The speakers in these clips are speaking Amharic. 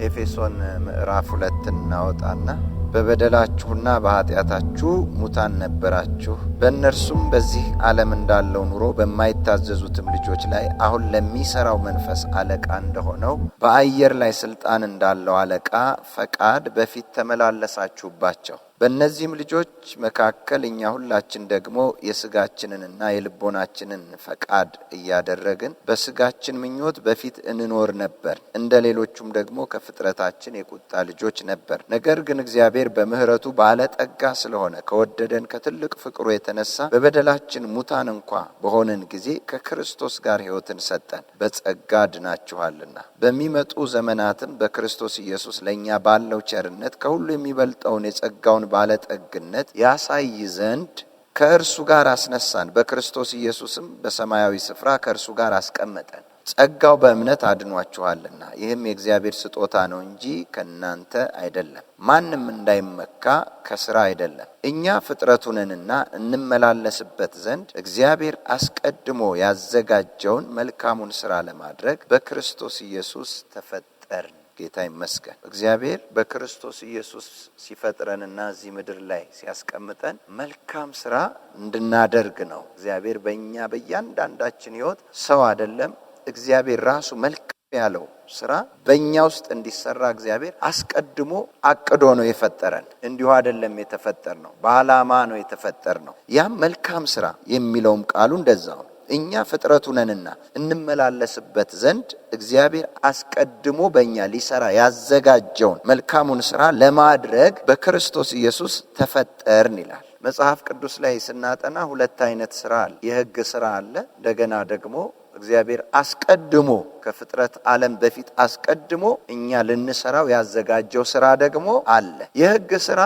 ኤፌሶን ምዕራፍ 2 እናወጣና በበደላችሁና በኃጢአታችሁ ሙታን ነበራችሁ፣ በእነርሱም በዚህ ዓለም እንዳለው ኑሮ በማይታዘዙትም ልጆች ላይ አሁን ለሚሰራው መንፈስ አለቃ እንደሆነው በአየር ላይ ስልጣን እንዳለው አለቃ ፈቃድ በፊት ተመላለሳችሁባቸው። በእነዚህም ልጆች መካከል እኛ ሁላችን ደግሞ የሥጋችንንና የልቦናችንን ፈቃድ እያደረግን በሥጋችን ምኞት በፊት እንኖር ነበር። እንደ ሌሎቹም ደግሞ ከፍጥረታችን የቁጣ ልጆች ነበር። ነገር ግን እግዚአብሔር በምሕረቱ ባለጠጋ ስለሆነ ከወደደን ከትልቅ ፍቅሩ የተነሳ በበደላችን ሙታን እንኳ በሆንን ጊዜ ከክርስቶስ ጋር ሕይወትን ሰጠን። በጸጋ ድናችኋልና በሚመጡ ዘመናትም በክርስቶስ ኢየሱስ ለእኛ ባለው ቸርነት ከሁሉ የሚበልጠውን የጸጋውን ባለጠግነት ያሳይ ዘንድ ከእርሱ ጋር አስነሳን። በክርስቶስ ኢየሱስም በሰማያዊ ስፍራ ከእርሱ ጋር አስቀመጠን። ጸጋው በእምነት አድኗችኋልና ይህም የእግዚአብሔር ስጦታ ነው እንጂ ከእናንተ አይደለም፣ ማንም እንዳይመካ ከሥራ አይደለም። እኛ ፍጥረቱ ነንና እንመላለስበት ዘንድ እግዚአብሔር አስቀድሞ ያዘጋጀውን መልካሙን ሥራ ለማድረግ በክርስቶስ ኢየሱስ ተፈጠርን። ጌታ ይመስገን። እግዚአብሔር በክርስቶስ ኢየሱስ ሲፈጥረንና እዚህ ምድር ላይ ሲያስቀምጠን መልካም ሥራ እንድናደርግ ነው። እግዚአብሔር በእኛ በእያንዳንዳችን ሕይወት ሰው አይደለም፣ እግዚአብሔር ራሱ መልካም ያለው ሥራ በእኛ ውስጥ እንዲሰራ እግዚአብሔር አስቀድሞ አቅዶ ነው የፈጠረን። እንዲሁ አይደለም የተፈጠርነው፣ በዓላማ ነው የተፈጠርነው። ያም መልካም ሥራ የሚለውም ቃሉ እንደዛው ነው። እኛ ፍጥረቱ ነንና እንመላለስበት ዘንድ እግዚአብሔር አስቀድሞ በእኛ ሊሰራ ያዘጋጀውን መልካሙን ሥራ ለማድረግ በክርስቶስ ኢየሱስ ተፈጠርን ይላል። መጽሐፍ ቅዱስ ላይ ስናጠና ሁለት አይነት ሥራ አለ። የሕግ ሥራ አለ። እንደገና ደግሞ እግዚአብሔር አስቀድሞ ከፍጥረት ዓለም በፊት አስቀድሞ እኛ ልንሰራው ያዘጋጀው ሥራ ደግሞ አለ። የሕግ ሥራ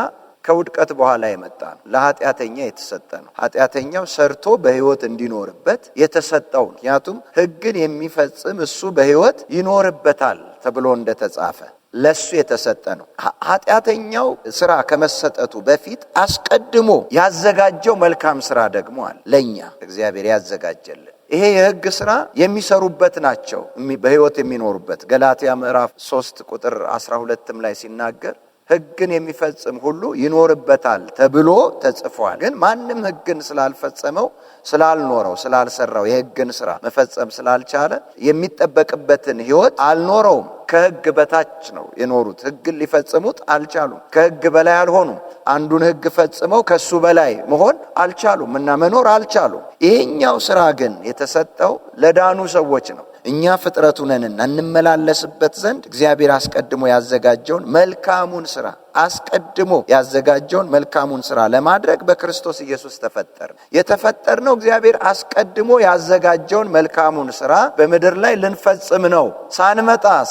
ከውድቀት በኋላ የመጣ ነው። ለኃጢአተኛ የተሰጠ ነው። ኃጢአተኛው ሰርቶ በሕይወት እንዲኖርበት የተሰጠው ነው። ምክንያቱም ሕግን የሚፈጽም እሱ በሕይወት ይኖርበታል ተብሎ እንደተጻፈ ለሱ የተሰጠ ነው። ኃጢአተኛው ሥራ ከመሰጠቱ በፊት አስቀድሞ ያዘጋጀው መልካም ሥራ ደግሞ አለ። ለኛ እግዚአብሔር ያዘጋጀልን ይሄ የሕግ ሥራ የሚሰሩበት ናቸው፣ በሕይወት የሚኖሩበት። ገላትያ ምዕራፍ 3 ቁጥር 12 ላይ ሲናገር ሕግን የሚፈጽም ሁሉ ይኖርበታል ተብሎ ተጽፏል። ግን ማንም ሕግን ስላልፈጸመው፣ ስላልኖረው፣ ስላልሰራው የሕግን ሥራ መፈጸም ስላልቻለ የሚጠበቅበትን ሕይወት አልኖረውም። ከሕግ በታች ነው የኖሩት። ሕግን ሊፈጽሙት አልቻሉም። ከሕግ በላይ አልሆኑም። አንዱን ሕግ ፈጽመው ከሱ በላይ መሆን አልቻሉም እና መኖር አልቻሉም። ይሄኛው ሥራ ግን የተሰጠው ለዳኑ ሰዎች ነው። እኛ ፍጥረቱ ነንና እንመላለስበት ዘንድ እግዚአብሔር አስቀድሞ ያዘጋጀውን መልካሙን ሥራ አስቀድሞ ያዘጋጀውን መልካሙን ሥራ ለማድረግ በክርስቶስ ኢየሱስ ተፈጠርን። የተፈጠርነው እግዚአብሔር አስቀድሞ ያዘጋጀውን መልካሙን ሥራ በምድር ላይ ልንፈጽም ነው።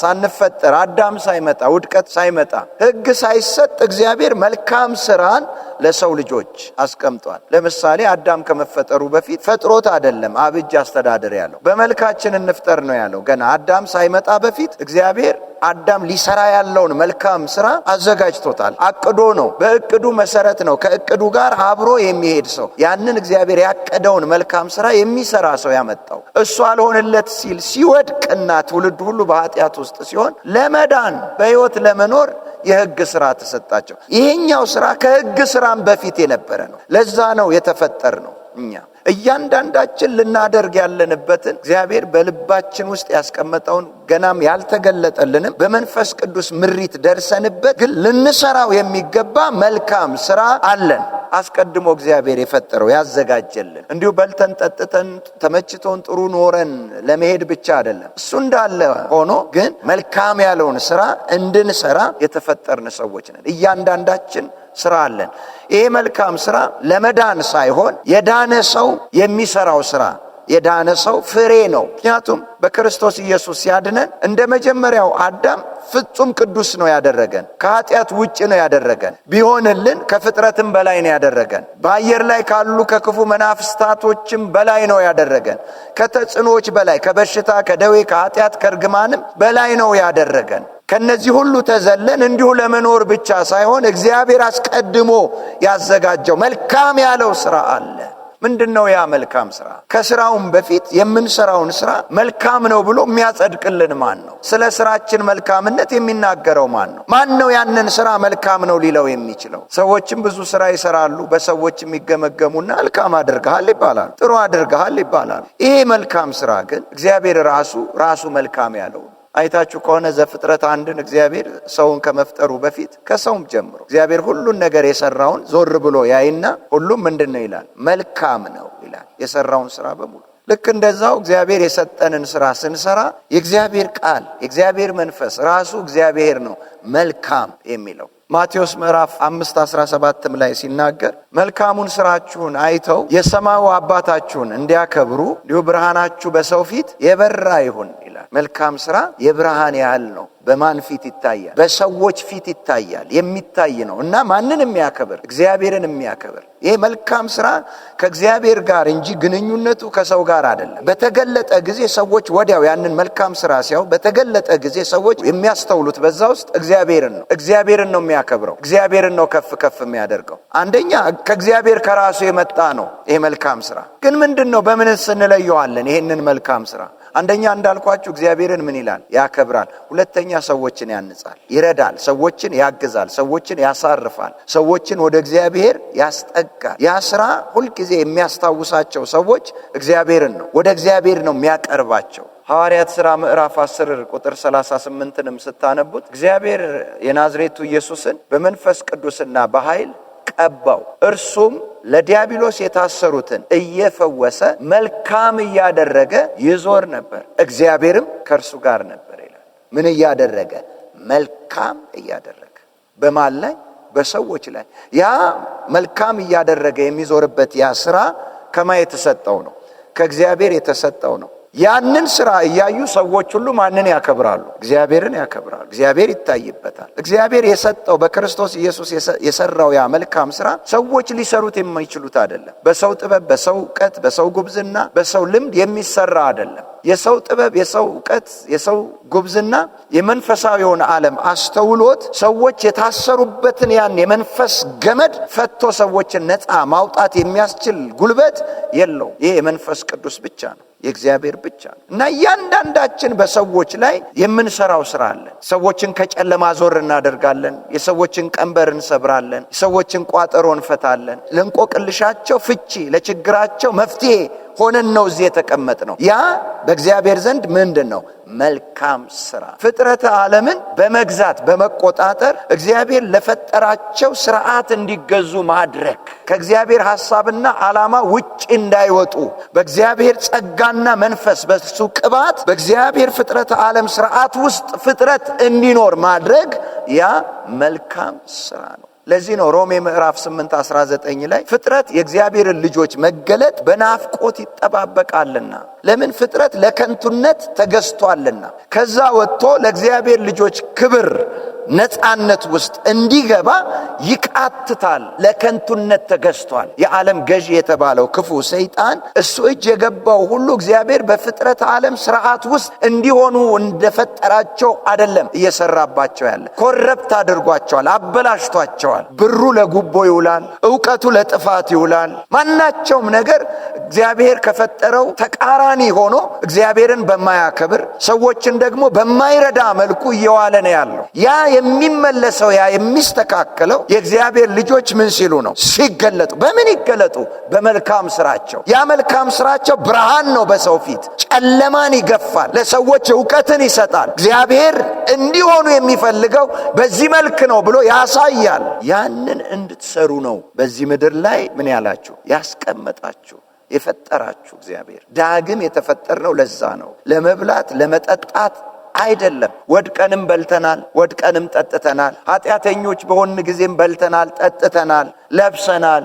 ሳንፈጠር አዳም ሳይመጣ ውድቀት ሳይመጣ ሕግ ሳይሰጥ እግዚአብሔር መልካም ሥራን ለሰው ልጆች አስቀምጧል። ለምሳሌ አዳም ከመፈጠሩ በፊት ፈጥሮት አይደለም አብጅ አስተዳደር ያለው፣ በመልካችን እንፍጠር ነው ያለው። ገና አዳም ሳይመጣ በፊት እግዚአብሔር አዳም ሊሰራ ያለውን መልካም ሥራ አዘጋጅቶታል። አቅዶ ነው። በእቅዱ መሰረት ነው ከእቅዱ ጋር አብሮ የሚሄድ ሰው ያንን እግዚአብሔር ያቀደውን መልካም ሥራ የሚሰራ ሰው ያመጣው። እሱ አልሆንለት ሲል ሲወድቅና ትውልድ ሁሉ በኃጢአት ውስጥ ሲሆን ለመዳን በሕይወት ለመኖር የሕግ ሥራ ተሰጣቸው። ይሄኛው ሥራ ከሕግ ሥራም በፊት የነበረ ነው። ለዛ ነው የተፈጠር ነው። እኛ እያንዳንዳችን ልናደርግ ያለንበትን እግዚአብሔር በልባችን ውስጥ ያስቀመጠውን ገናም ያልተገለጠልንም በመንፈስ ቅዱስ ምሪት ደርሰንበት ግን ልንሰራው የሚገባ መልካም ሥራ አለን። አስቀድሞ እግዚአብሔር የፈጠረው ያዘጋጀልን። እንዲሁ በልተን ጠጥተን ተመችቶን ጥሩ ኖረን ለመሄድ ብቻ አይደለም። እሱ እንዳለ ሆኖ ግን መልካም ያለውን ሥራ እንድንሰራ የተፈጠርን ሰዎች ነን። እያንዳንዳችን ሥራ አለን። ይሄ መልካም ሥራ ለመዳን ሳይሆን የዳነ ሰው የሚሰራው ሥራ፣ የዳነ ሰው ፍሬ ነው። ምክንያቱም በክርስቶስ ኢየሱስ ሲያድነን እንደ መጀመሪያው አዳም ፍጹም ቅዱስ ነው ያደረገን። ከኃጢአት ውጭ ነው ያደረገን። ቢሆንልን ከፍጥረትም በላይ ነው ያደረገን። በአየር ላይ ካሉ ከክፉ መናፍስታቶችም በላይ ነው ያደረገን። ከተጽዕኖዎች በላይ፣ ከበሽታ፣ ከደዌ፣ ከኃጢአት፣ ከርግማንም በላይ ነው ያደረገን። ከነዚህ ሁሉ ተዘለን እንዲሁ ለመኖር ብቻ ሳይሆን እግዚአብሔር አስቀድሞ ያዘጋጀው መልካም ያለው ሥራ አለ። ምንድነው ያ መልካም ስራ? ከስራውም በፊት የምንሰራውን ስራ መልካም ነው ብሎ የሚያጸድቅልን ማን ነው? ስለ ስራችን መልካምነት የሚናገረው ማን ነው? ማን ነው ያንን ስራ መልካም ነው ሊለው የሚችለው? ሰዎችም ብዙ ስራ ይሰራሉ፣ በሰዎች የሚገመገሙና መልካም አድርገሃል ይባላል፣ ጥሩ አድርገሃል ይባላል። ይሄ መልካም ስራ ግን እግዚአብሔር ራሱ መልካም ያለው አይታችሁ ከሆነ ዘፍጥረት 1ን እግዚአብሔር ሰውን ከመፍጠሩ በፊት ከሰውም ጀምሮ እግዚአብሔር ሁሉን ነገር የሰራውን ዞር ብሎ ያይና ሁሉም ምንድነው ይላል? መልካም ነው ይላል። የሰራውን ስራ በሙሉ ልክ እንደዛው እግዚአብሔር የሰጠንን ስራ ስንሰራ የእግዚአብሔር ቃል የእግዚአብሔር መንፈስ ራሱ እግዚአብሔር ነው መልካም የሚለው። ማቴዎስ ምዕራፍ 5:17 ላይ ሲናገር መልካሙን ስራችሁን አይተው የሰማዩ አባታችሁን እንዲያከብሩ እንዲሁ ብርሃናችሁ በሰው ፊት የበራ ይሁን ይላል። መልካም ስራ የብርሃን ያህል ነው። በማን ፊት ይታያል? በሰዎች ፊት ይታያል። የሚታይ ነው እና ማንን የሚያከብር? እግዚአብሔርን የሚያከብር። ይሄ መልካም ስራ ከእግዚአብሔር ጋር እንጂ ግንኙነቱ ከሰው ጋር አይደለም። በተገለጠ ጊዜ ሰዎች ወዲያው ያንን መልካም ስራ ሲያዩ በተገለጠ ጊዜ ሰዎች የሚያስተውሉት በዛ ውስጥ እግዚአብሔርን ነው የሚያከብረው። እግዚአብሔርን ነው ከፍ የሚያደርገው። አንደኛ ከእግዚአብሔር ከራሱ የመጣ ነው ይሄ መልካም ስራ። ግን ምንድነው? በምንስ እንለየዋለን ይሄንን መልካም ስራ? አንደኛ እንዳልኳችሁ እግዚአብሔርን ምን ይላል? ያከብራል። ሁለተኛ ሰዎችን ያንጻል፣ ይረዳል፣ ሰዎችን ያግዛል፣ ሰዎችን ያሳርፋል፣ ሰዎችን ወደ እግዚአብሔር ያስጠጋል። ያ ስራ ሁልጊዜ የሚያስታውሳቸው ሰዎች እግዚአብሔርን ነው፣ ወደ እግዚአብሔር ነው የሚያቀርባቸው። ሐዋርያት ሥራ ምዕራፍ 10 ቁጥር 38ንም ስታነቡት እግዚአብሔር የናዝሬቱ ኢየሱስን በመንፈስ ቅዱስና በኃይል ቀባው፣ እርሱም ለዲያብሎስ የታሰሩትን እየፈወሰ መልካም እያደረገ ይዞር ነበር፣ እግዚአብሔርም ከእርሱ ጋር ነበር ይላል። ምን እያደረገ? መልካም እያደረገ። በማን ላይ? በሰዎች ላይ። ያ መልካም እያደረገ የሚዞርበት ያ ስራ ከማን የተሰጠው ነው? ከእግዚአብሔር የተሰጠው ነው። ያንን ስራ እያዩ ሰዎች ሁሉ ማንን ያከብራሉ? እግዚአብሔርን ያከብራሉ። እግዚአብሔር ይታይበታል። እግዚአብሔር የሰጠው በክርስቶስ ኢየሱስ የሰራው ያ መልካም ስራ ሰዎች ሊሰሩት የማይችሉት አይደለም። በሰው ጥበብ፣ በሰው ዕውቀት፣ በሰው ጉብዝና፣ በሰው ልምድ የሚሰራ አይደለም። የሰው ጥበብ፣ የሰው ዕውቀት፣ የሰው ጉብዝና የመንፈሳዊውን ዓለም አስተውሎት ሰዎች የታሰሩበትን ያን የመንፈስ ገመድ ፈቶ ሰዎችን ነፃ ማውጣት የሚያስችል ጉልበት የለው። ይሄ የመንፈስ ቅዱስ ብቻ ነው፣ የእግዚአብሔር ብቻ ነው። እና እያንዳንዳችን በሰዎች ላይ የምንሰራው ስራ አለ። ሰዎችን ከጨለማ ዞር እናደርጋለን፣ የሰዎችን ቀንበር እንሰብራለን፣ የሰዎችን ቋጠሮ እንፈታለን። ለእንቆቅልሻቸው ፍቺ፣ ለችግራቸው መፍትሄ ሆነን ነው እዚህ የተቀመጥነው። ያ በእግዚአብሔር ዘንድ ምንድነው? መልካም ስራ። ፍጥረተ ዓለምን በመግዛት በመቆጣጠር እግዚአብሔር ለፈጠራቸው ስርዓት እንዲገዙ ማድረግ፣ ከእግዚአብሔር ሐሳብና ዓላማ ውጪ እንዳይወጡ በእግዚአብሔር ጸጋና መንፈስ በሱ ቅባት በእግዚአብሔር ፍጥረተ ዓለም ስርዓት ውስጥ ፍጥረት እንዲኖር ማድረግ ያ መልካም ስራ ነው። ለዚህ ነው ሮሜ ምዕራፍ 8:19 ላይ ፍጥረት የእግዚአብሔርን ልጆች መገለጥ በናፍቆት ይጠባበቃልና። ለምን? ፍጥረት ለከንቱነት ተገዝቷልና። ከዛ ወጥቶ ለእግዚአብሔር ልጆች ክብር ነፃነት ውስጥ እንዲገባ ይቃትታል። ለከንቱነት ተገዝቷል። የዓለም ገዢ የተባለው ክፉ ሰይጣን እሱ እጅ የገባው ሁሉ እግዚአብሔር በፍጥረት ዓለም ስርዓት ውስጥ እንዲሆኑ እንደፈጠራቸው አይደለም እየሰራባቸው ያለ። ኮረፕት አድርጓቸዋል፣ አበላሽቷቸዋል። ብሩ ለጉቦ ይውላል፣ ዕውቀቱ ለጥፋት ይውላል። ማናቸውም ነገር እግዚአብሔር ከፈጠረው ተቃራኒ ሆኖ እግዚአብሔርን በማያከብር ሰዎችን ደግሞ በማይረዳ መልኩ እየዋለ ነው ያለው። ያ የሚመለሰው ያ የሚስተካከለው የእግዚአብሔር ልጆች ምን ሲሉ ነው? ሲገለጡ። በምን ይገለጡ? በመልካም ስራቸው። ያ መልካም ስራቸው ብርሃን ነው፣ በሰው ፊት ጨለማን ይገፋል፣ ለሰዎች ዕውቀትን ይሰጣል። እግዚአብሔር እንዲሆኑ የሚፈልገው በዚህ መልክ ነው ብሎ ያሳያል። ያንን እንድትሰሩ ነው በዚህ ምድር ላይ ምን ያላችሁ? ያስቀመጣችሁ፣ የፈጠራችሁ እግዚአብሔር። ዳግም የተፈጠርነው ለዛ ነው፣ ለመብላት ለመጠጣት አይደለም። ወድቀንም በልተናል፣ ወድቀንም ጠጥተናል። ኃጢአተኞች በሆን ጊዜም በልተናል፣ ጠጥተናል፣ ለብሰናል።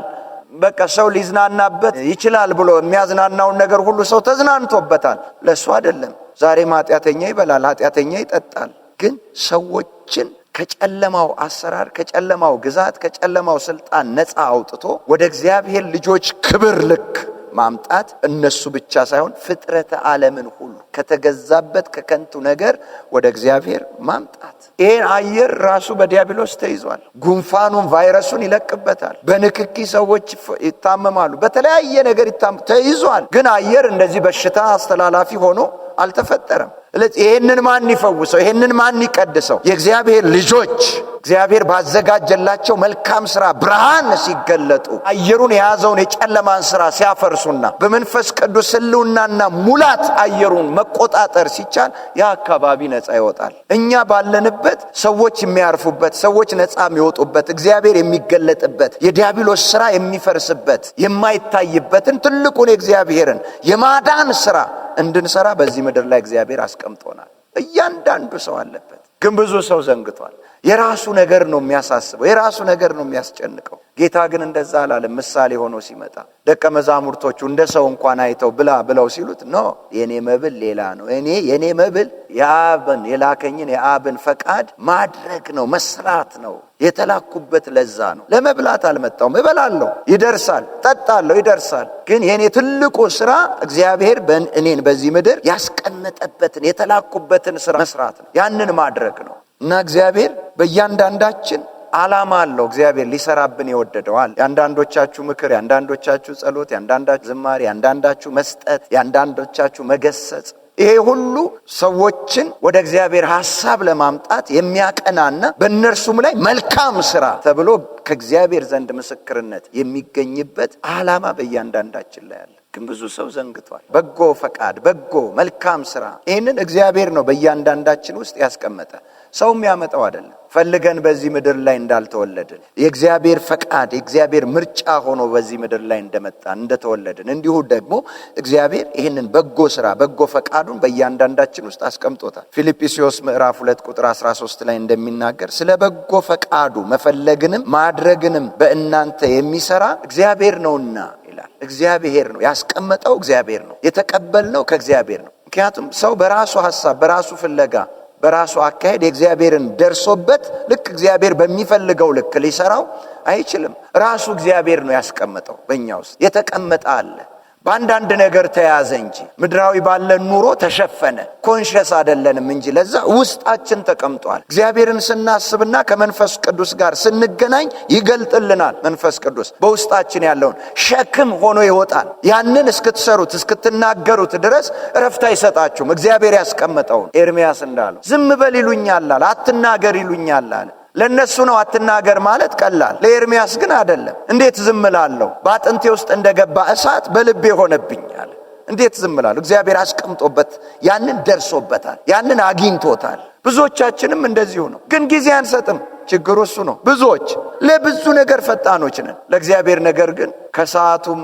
በቃ ሰው ሊዝናናበት ይችላል ብሎ የሚያዝናናውን ነገር ሁሉ ሰው ተዝናንቶበታል። ለሱ አይደለም። ዛሬም ኃጢአተኛ ይበላል፣ ኃጢአተኛ ይጠጣል። ግን ሰዎችን ከጨለማው አሰራር፣ ከጨለማው ግዛት፣ ከጨለማው ስልጣን ነፃ አውጥቶ ወደ እግዚአብሔር ልጆች ክብር ልክ ማምጣት እነሱ ብቻ ሳይሆን ፍጥረተ ዓለምን ሁሉ ከተገዛበት ከከንቱ ነገር ወደ እግዚአብሔር ማምጣት። ይሄን አየር ራሱ በዲያብሎስ ተይዟል። ጉንፋኑን ቫይረሱን ይለቅበታል። በንክኪ ሰዎች ይታመማሉ። በተለያየ ነገር ተይዟል። ግን አየር እንደዚህ በሽታ አስተላላፊ ሆኖ አልተፈጠረም። ስለዚህ ይሄንን ማን ይፈውሰው? ይሄንን ማን ይቀድሰው? የእግዚአብሔር ልጆች እግዚአብሔር ባዘጋጀላቸው መልካም ሥራ ብርሃን ሲገለጡ አየሩን የያዘውን የጨለማን ሥራ ሲያፈርሱና በመንፈስ ቅዱስ ሕልውናና ሙላት አየሩን መቆጣጠር ሲቻል ያ አካባቢ ነፃ ይወጣል። እኛ ባለንበት ሰዎች የሚያርፉበት፣ ሰዎች ነፃ የሚወጡበት፣ እግዚአብሔር የሚገለጥበት፣ የዲያብሎስ ሥራ የሚፈርስበት የማይታይበትን ትልቁን የእግዚአብሔርን የማዳን ሥራ እንድንሰራ በዚህ ምድር ላይ እግዚአብሔር አስቀምጦናል። እያንዳንዱ ሰው አለበት። ግን ብዙ ሰው ዘንግቷል። የራሱ ነገር ነው የሚያሳስበው፣ የራሱ ነገር ነው የሚያስጨንቀው። ጌታ ግን እንደዛ አላለም። ምሳሌ ሆኖ ሲመጣ ደቀ መዛሙርቶቹ እንደ ሰው እንኳን አይተው ብላ ብለው ሲሉት ኖ የኔ መብል ሌላ ነው። የኔ መብል የአብን የላከኝን የአብን ፈቃድ ማድረግ ነው፣ መስራት ነው። የተላኩበት ለዛ ነው። ለመብላት አልመጣሁም። እበላለሁ፣ ይደርሳል፣ ጠጣለሁ፣ ይደርሳል። ግን የኔ ትልቁ ስራ እግዚአብሔር እኔን በዚህ ምድር ያስቀመጠበትን የተላኩበትን ስራ መስራት ነው፣ ያንን ማድረግ ነው። እና እግዚአብሔር በእያንዳንዳችን ዓላማ አለው። እግዚአብሔር ሊሰራብን ይወደደዋል። የአንዳንዶቻችሁ ምክር፣ የአንዳንዶቻችሁ ጸሎት፣ የአንዳንዳችሁ ዝማሬ፣ የአንዳንዳችሁ መስጠት፣ የአንዳንዶቻችሁ መገሰጽ፣ ይሄ ሁሉ ሰዎችን ወደ እግዚአብሔር ሐሳብ ለማምጣት የሚያቀናና በእነርሱም ላይ መልካም ሥራ ተብሎ ከእግዚአብሔር ዘንድ ምስክርነት የሚገኝበት ዓላማ በእያንዳንዳችን ላይ አለ። ግን ብዙ ሰው ዘንግቷል። በጎ ፈቃድ፣ በጎ መልካም ሥራ፣ ይህንን እግዚአብሔር ነው በእያንዳንዳችን ውስጥ ያስቀመጠ። ሰው የሚያመጣው አይደለም። ፈልገን በዚህ ምድር ላይ እንዳልተወለድን የእግዚአብሔር ፈቃድ የእግዚአብሔር ምርጫ ሆኖ በዚህ ምድር ላይ እንደመጣን እንደተወለድን እንዲሁ ደግሞ እግዚአብሔር ይህንን በጎ ሥራ በጎ ፈቃዱን በእያንዳንዳችን ውስጥ አስቀምጦታል። ፊልጵስዩስ ምዕራፍ 2 ቁጥር 13 ላይ እንደሚናገር ስለ በጎ ፈቃዱ መፈለግንም ማድረግንም በእናንተ የሚሰራ እግዚአብሔር ነውና ይላል። እግዚአብሔር ነው ያስቀመጠው፣ እግዚአብሔር ነው የተቀበልነው፣ ከእግዚአብሔር ነው። ምክንያቱም ሰው በራሱ ሐሳብ በራሱ ፍለጋ በራሱ አካሄድ የእግዚአብሔርን ደርሶበት ልክ እግዚአብሔር በሚፈልገው ልክ ሊሰራው አይችልም። ራሱ እግዚአብሔር ነው ያስቀመጠው። በእኛ ውስጥ የተቀመጠ አለ። በአንዳንድ ነገር ተያዘ እንጂ ምድራዊ ባለን ኑሮ ተሸፈነ። ኮንሸስ አይደለንም እንጂ ለዛ ውስጣችን ተቀምጧል። እግዚአብሔርን ስናስብና ከመንፈስ ቅዱስ ጋር ስንገናኝ ይገልጥልናል። መንፈስ ቅዱስ በውስጣችን ያለውን ሸክም ሆኖ ይወጣል። ያንን እስክትሰሩት እስክትናገሩት ድረስ እረፍት አይሰጣችሁም። እግዚአብሔር ያስቀመጠውን ኤርምያስ እንዳለው ዝም በል ይሉኛል አለ፣ አትናገር ይሉኛል አለ። ለነሱ ነው አትናገር ማለት ቀላል፣ ለኤርምያስ ግን አይደለም። እንዴት ዝም እላለሁ? በአጥንቴ ውስጥ እንደገባ እሳት በልቤ ሆነብኛል። እንዴት ዝም እላለሁ? እግዚአብሔር አስቀምጦበት ያንን ደርሶበታል፣ ያንን አግኝቶታል። ብዙዎቻችንም እንደዚሁ ነው፣ ግን ጊዜ አንሰጥም። ችግሩ እሱ ነው። ብዙዎች ለብዙ ነገር ፈጣኖች ነን፣ ለእግዚአብሔር ነገር ግን ከሰዓቱም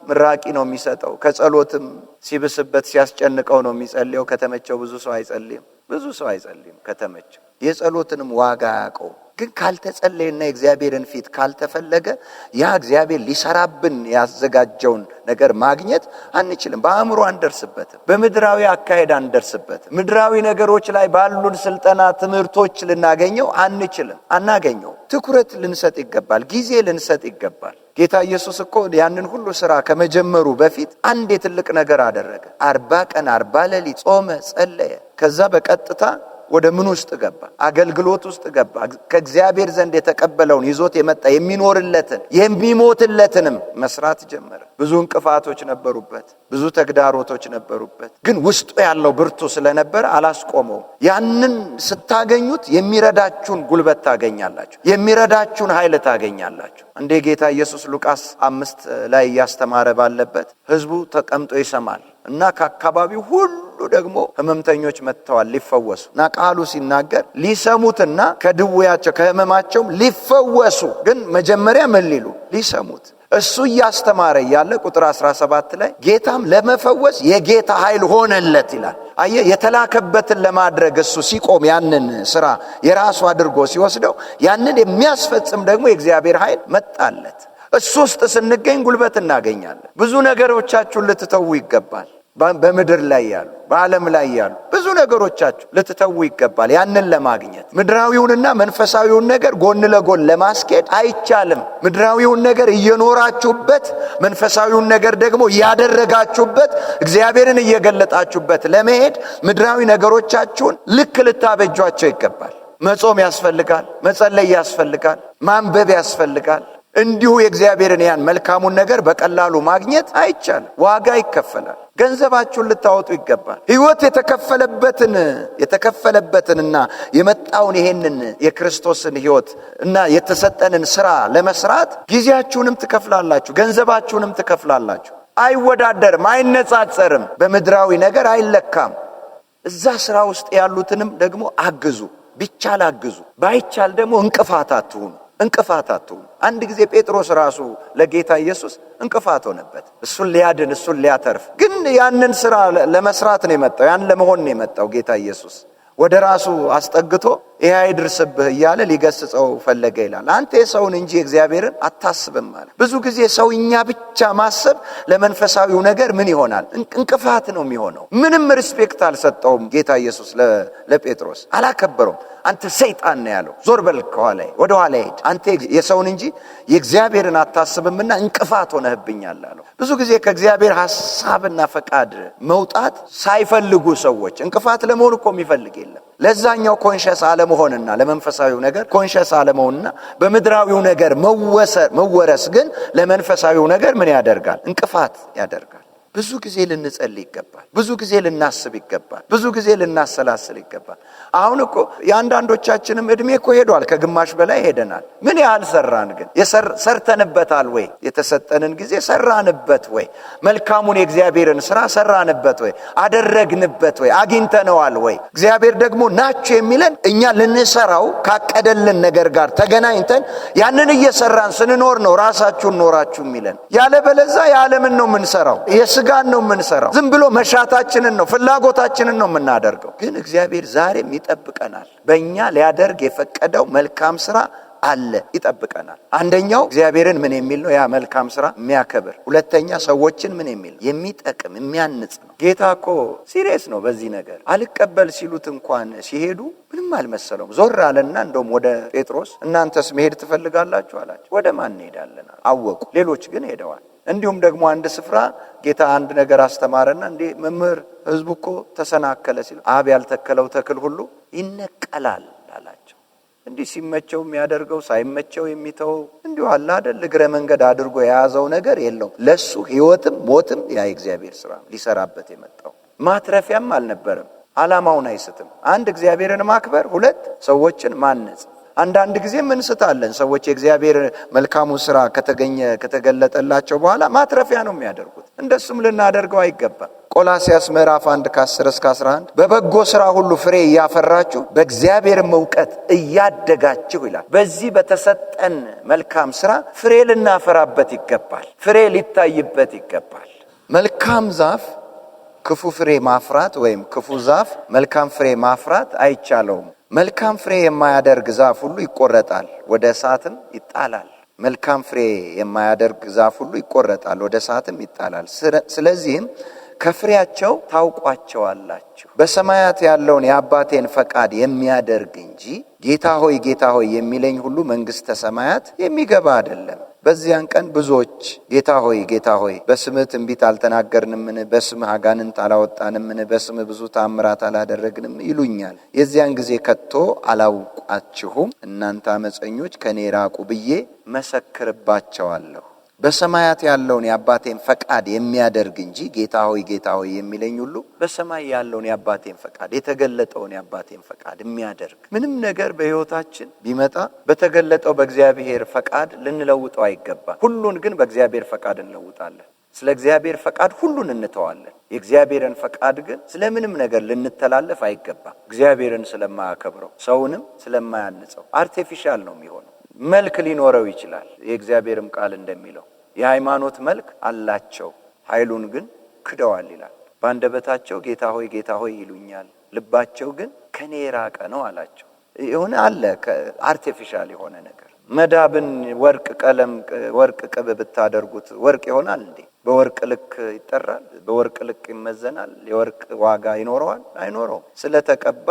ምራቂ ነው የሚሰጠው። ከጸሎትም ሲብስበት ሲያስጨንቀው ነው የሚጸልየው። ከተመቸው ብዙ ሰው አይጸልይም። ብዙ ሰው አይጸልይም ከተመቸው። የጸሎትንም ዋጋ ያውቀው። ግን ካልተጸለየና የእግዚአብሔርን ፊት ካልተፈለገ ያ እግዚአብሔር ሊሰራብን ያዘጋጀውን ነገር ማግኘት አንችልም። በአእምሮ አንደርስበትም። በምድራዊ አካሄድ አንደርስበትም። ምድራዊ ነገሮች ላይ ባሉን ስልጠና ትምህርቶች ልናገኘው አንችልም፣ አናገኘው። ትኩረት ልንሰጥ ይገባል፣ ጊዜ ልንሰጥ ይገባል። ጌታ ኢየሱስ እኮ ያንን ሁሉ ሥራ ከመጀመሩ በፊት አንድ የትልቅ ነገር አደረገ። 40 ቀን 40 ሌሊት ጾመ፣ ጸለየ። ከዛ በቀጥታ ወደ ምን ውስጥ ገባ? አገልግሎት ውስጥ ገባ። ከእግዚአብሔር ዘንድ የተቀበለውን ይዞት የመጣ የሚኖርለትን የሚሞትለትንም መስራት ጀመረ። ብዙ እንቅፋቶች ነበሩበት፣ ብዙ ተግዳሮቶች ነበሩበት። ግን ውስጡ ያለው ብርቱ ስለነበረ አላስቆመው። ያንን ስታገኙት የሚረዳችሁን ጉልበት ታገኛላችሁ፣ የሚረዳችሁን ኃይል ታገኛላችሁ። እንደ ጌታ ኢየሱስ ሉቃስ 5 ላይ እያስተማረ ባለበት ሕዝቡ ተቀምጦ ይሰማል እና ከአካባቢው ሁሉ ደግሞ ህመምተኞች መጥተዋል ሊፈወሱ። እና ቃሉ ሲናገር ሊሰሙትና ከድውያቸው ከህመማቸው ሊፈወሱ። ግን መጀመሪያ ምን ሊሉ? ሊሰሙት። እሱ እያስተማረ ያለ ቁጥር 17 ላይ ጌታም ለመፈወስ የጌታ ኃይል ሆነለት ይላል። አየህ፣ የተላከበትን ለማድረግ እሱ ሲቆም ያንን ስራ የራሱ አድርጎ ሲወስደው ያንን የሚያስፈጽም ደግሞ የእግዚአብሔር ኃይል መጣለት። እሱ ውስጥ ስንገኝ ጉልበት እናገኛለን። ብዙ ነገሮቻችሁን ልትተዉ ይገባል። በምድር ላይ ያሉ በዓለም ላይ ያሉ ብዙ ነገሮቻችሁ ልትተዉ ይገባል። ያንን ለማግኘት ምድራዊውንና መንፈሳዊውን ነገር ጎን ለጎን ለማስኬድ አይቻልም። ምድራዊውን ነገር እየኖራችሁበት መንፈሳዊውን ነገር ደግሞ ያደረጋችሁበት እግዚአብሔርን እየገለጣችሁበት ለመሄድ ምድራዊ ነገሮቻችሁን ልክ ልታበጇቸው ይገባል። መጾም ያስፈልጋል፣ መጸለይ ያስፈልጋል፣ ማንበብ ያስፈልጋል። እንዲሁ የእግዚአብሔርን ያን መልካሙን ነገር በቀላሉ ማግኘት አይቻልም። ዋጋ ይከፈላል። ገንዘባችሁን ልታወጡ ይገባል። ሕይወት የተከፈለበትንና የመጣውን ይሄንን የክርስቶስን ሕይወት እና የተሰጠንን ሥራ ለመስራት ጊዜያችሁንም ትከፍላላችሁ፣ ገንዘባችሁንም ትከፍላላችሁ። አይወዳደርም፣ አይነጻጸርም፣ በምድራዊ ነገር አይለካም። እዛ ሥራ ውስጥ ያሉትንም ደግሞ አግዙ። ቢቻል አግዙ፣ ባይቻል ደግሞ እንቅፋት አትሁኑ። አንድ ጊዜ ጴጥሮስ ራሱ ለጌታ ኢየሱስ እንቅፋት ሆነበት። እሱን ሊያድን እሱን ሊያተርፍ ግን ያንን ሥራ ለመስራት ነው የመጣው፣ ያን ለመሆን ነው የመጣው። ጌታ ኢየሱስ ወደ ራሱ አስጠግቶ ይሄ አይድርስብህ እያለ ሊገስጸው ፈለገ ይላል። አንተ የሰውን እንጂ እግዚአብሔርን አታስብም ማለት። ብዙ ጊዜ ሰውኛ ብቻ ማሰብ ለመንፈሳዊው ነገር ምን ይሆናል? እንቅፋት ነው የሚሆነው። ምንም ሪስፔክት አልሰጠውም ጌታ ኢየሱስ ለጴጥሮስ አላከበረውም። አንተ ሰይጣን ነው ያለው። ዞር በል ከኋላዬ፣ ወደ ኋላ ሄድ፣ አንተ የሰውን እንጂ የእግዚአብሔርን አታስብምና እንቅፋት ሆነህብኛል አለው። ብዙ ጊዜ ከእግዚአብሔር ሐሳብና ፈቃድ መውጣት ሳይፈልጉ ሰዎች እንቅፋት ለመሆን እኮ የሚፈልግ የለም። ለዛኛው ኮንሸስ አለመሆንና ለመንፈሳዊው ነገር ኮንሸስ አለመሆንና በምድራዊው ነገር መወረስ ግን ለመንፈሳዊው ነገር ምን ያደርጋል? እንቅፋት ያደርጋል። ብዙ ጊዜ ልንጸልይ ይገባል። ብዙ ጊዜ ልናስብ ይገባል። ብዙ ጊዜ ልናሰላስል ይገባል። አሁን እኮ የአንዳንዶቻችንም እድሜ እኮ ሄዷል። ከግማሽ በላይ ሄደናል። ምን ያህል ሰራን ግን? ሰርተንበታል ወይ? የተሰጠንን ጊዜ ሰራንበት ወይ? መልካሙን የእግዚአብሔርን ሥራ ሰራንበት ወይ? አደረግንበት ወይ? አግኝተነዋል ወይ? እግዚአብሔር ደግሞ ናችሁ የሚለን እኛ ልንሰራው ካቀደልን ነገር ጋር ተገናኝተን ያንን እየሰራን ስንኖር ነው ራሳችሁን ኖራችሁ የሚለን። ያለበለዚያ የዓለምን ነው የምንሰራው፣ የሥጋን ነው የምንሰራው። ዝም ብሎ መሻታችንን ነው ፍላጎታችንን ነው የምናደርገው። ግን እግዚአብሔር ዛሬም ይጠብቀናል። በእኛ ሊያደርግ የፈቀደው መልካም ሥራ አለ፣ ይጠብቀናል። አንደኛው እግዚአብሔርን ምን የሚል ነው? ያ መልካም ሥራ የሚያከብር። ሁለተኛ ሰዎችን ምን የሚል? የሚጠቅም የሚያንጽ ነው። ጌታ እኮ ሲሪየስ ነው በዚህ ነገር። አልቀበል ሲሉት እንኳን ሲሄዱ ምንም አልመሰለውም። ዞር አለና እንደውም ወደ ጴጥሮስ እናንተስ መሄድ ትፈልጋላችሁ አላቸው። ወደ ማን እንሄዳለን አወቁ። ሌሎች ግን ሄደዋል። እንዲሁም ደግሞ አንድ ስፍራ ጌታ አንድ ነገር አስተማረና እንዴ መምህር ሕዝቡ እኮ ተሰናከለ ሲሉ አብ ያልተከለው ተክል ሁሉ ይነቀላል አላቸው። እንዲህ ሲመቸው የሚያደርገው ሳይመቸው የሚተው እንዲሁ አለ አይደል? እግረ መንገድ አድርጎ የያዘው ነገር የለውም። ለሱ ሕይወትም ሞትም ያ እግዚአብሔር ሥራ ሊሰራበት የመጣው ማትረፊያም አልነበረም። ዓላማውን አይስትም። አንድ እግዚአብሔርን ማክበር፣ ሁለት ሰዎችን ማነጽ። አንዳንድ ጊዜ እንስታለን። ሰዎች የእግዚአብሔር መልካሙ ሥራ ከተገለጠላቸው በኋላ ማትረፊያ ነው የሚያደርጉት። እንደሱም ልናደርገው አይገባም። ቆላስይስ ምዕራፍ 1:10-11 በበጎ ሥራ ሁሉ ፍሬ እያፈራችሁ በእግዚአብሔርም ዕውቀት እያደጋችሁ ይላል። በዚህ በተሰጠን መልካም ሥራ ፍሬ ልናፈራበት ይገባል። ፍሬ ሊታይበት ይገባል። መልካም ዛፍ ክፉ ፍሬ ማፍራት ወይም ክፉ ዛፍ መልካም ፍሬ ማፍራት አይቻለውም። መልካም ፍሬ የማያደርግ ዛፍ ሁሉ ይቆረጣል፣ ወደ እሳትም ይጣላል። መልካም ፍሬ የማያደርግ ዛፍ ሁሉ ይቆረጣል፣ ወደ እሳትም ይጣላል። ስለዚህም ከፍሬያቸው ታውቋቸዋላችሁ። በሰማያት ያለውን የአባቴን ፈቃድ የሚያደርግ እንጂ ጌታ ሆይ ጌታ ሆይ የሚለኝ ሁሉ መንግሥተ ሰማያት የሚገባ አይደለም። በዚያን ቀን ብዙዎች ጌታ ሆይ ጌታ ሆይ በስምህ ትንቢት አልተናገርንምን? በስምህ አጋንንት አላወጣንምን? በስምህ ብዙ ታምራት አላደረግንም ይሉኛል። የዚያን ጊዜ ከቶ አላውቃችሁም እናንተ አመፀኞች ከኔ ራቁ ብዬ መሰክርባቸዋለሁ። በሰማያት ያለውን የአባቴን ፈቃድ የሚያደርግ እንጂ ጌታ ሆይ ጌታ ሆይ የሚለኝ ሁሉ በሰማይ ያለውን የአባቴን ፈቃድ የተገለጠውን የአባቴን ፈቃድ የሚያደርግ። ምንም ነገር በሕይወታችን ቢመጣ በተገለጠው በእግዚአብሔር ፈቃድ ልንለውጠው አይገባም። ሁሉን ግን በእግዚአብሔር ፈቃድ እንለውጣለን። ስለ እግዚአብሔር ፈቃድ ሁሉን እንተዋለን። የእግዚአብሔርን ፈቃድ ግን ስለምንም ነገር ልንተላለፍ አይገባም። እግዚአብሔርን ስለማያከብረው፣ ሰውንም ስለማያንጸው አርቲፊሻል ነው የሚሆነው። መልክ ሊኖረው ይችላል። የእግዚአብሔርም ቃል እንደሚለው የሃይማኖት መልክ አላቸው፣ ኃይሉን ግን ክደዋል ይላል። በአንደበታቸው ጌታ ሆይ ጌታ ሆይ ይሉኛል፣ ልባቸው ግን ከኔ የራቀ ነው አላቸው። የሆነ አለ አርቲፊሻል የሆነ ነገር። መዳብን ወርቅ ቀለም ወርቅ ቅብ ብታደርጉት ወርቅ ይሆናል እንዴ? በወርቅ ልክ ይጠራል? በወርቅ ልክ ይመዘናል? የወርቅ ዋጋ ይኖረዋል? አይኖረውም። ስለተቀባ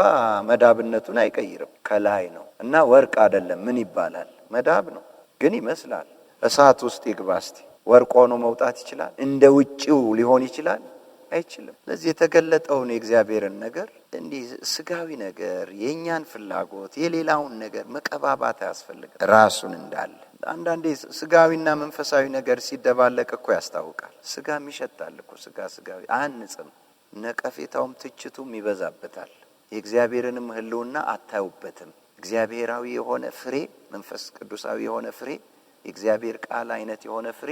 መዳብነቱን አይቀይርም። ከላይ ነው እና ወርቅ አይደለም። ምን ይባላል? መዳብ ነው። ግን ይመስላል። እሳት ውስጥ ይግባ እስቲ ወርቅ ሆኖ መውጣት ይችላል? እንደ ውጪው ሊሆን ይችላል? አይችልም። ለዚህ የተገለጠውን የእግዚአብሔርን ነገር እንዲህ ስጋዊ ነገር የኛን ፍላጎት የሌላውን ነገር መቀባባት አያስፈልግም። ራሱን እንዳለ አንዳንዴ ስጋዊና መንፈሳዊ ነገር ሲደባለቅ እኮ ያስታውቃል። ስጋም ይሸታል እኮ ስጋዊ አንጽም። ነቀፌታውም ትችቱም ይበዛበታል። የእግዚአብሔርንም ሕልውና አታዩበትም። እግዚአብሔራዊ የሆነ ፍሬ፣ መንፈስ ቅዱሳዊ የሆነ ፍሬ፣ የእግዚአብሔር ቃል አይነት የሆነ ፍሬ